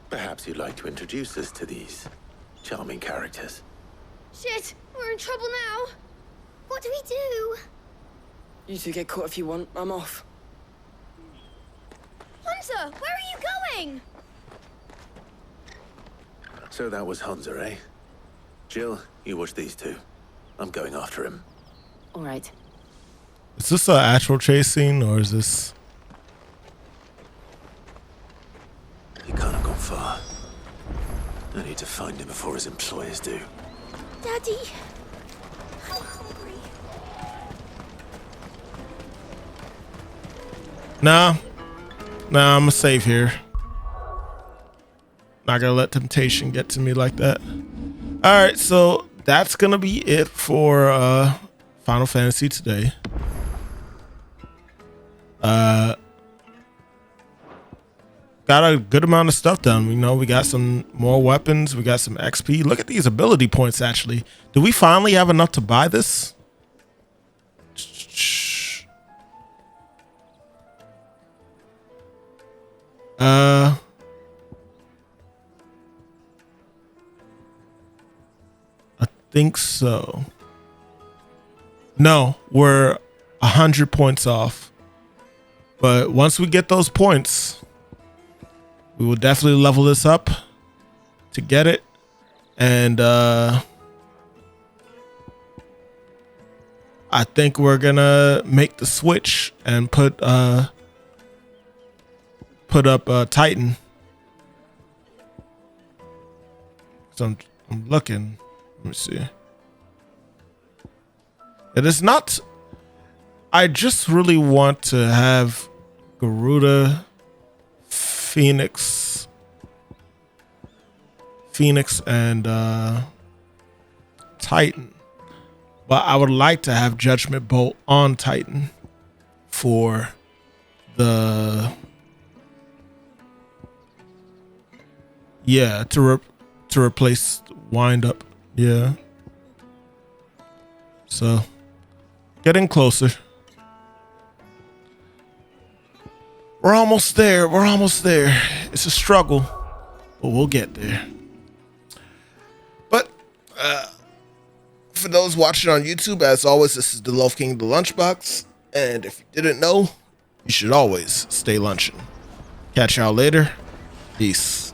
Perhaps you'd like to introduce us to these charming characters. Shit, we're in trouble now. What do we do? You two get caught if you want. I'm off. Hunter, where are you going? So that was Hunter, eh? Jill, you watch these two. I'm going after him. All right. Is this an actual chase scene, or is this... He can't have gone far. I need to find him before his employers do. Daddy. I'm hungry. Nah, I'm gonna save here. Not gonna let temptation get to me like that. All right, so that's gonna be it for Final Fantasy today. Got a good amount of stuff done. You know, we got some more weapons. We got some XP. Look at these ability points, actually. Do we finally have enough to buy this? I think so. No, we're 100 points off. But once we get those points, we will definitely level this up to get it. And I think we're gonna make the switch and put up Titan. So I'm looking. Let me see. It is not. I just really want to have Garuda, Phoenix, and Titan. But I would like to have Judgment Bolt on Titan for the to replace Wind Up. Yeah. So getting closer. We're almost there. We're almost there. It's a struggle, but we'll get there. But for those watching on YouTube, as always, this is the Loaf King, the Lunchbox. And if you didn't know, you should always stay lunching. Catch y'all later. Peace.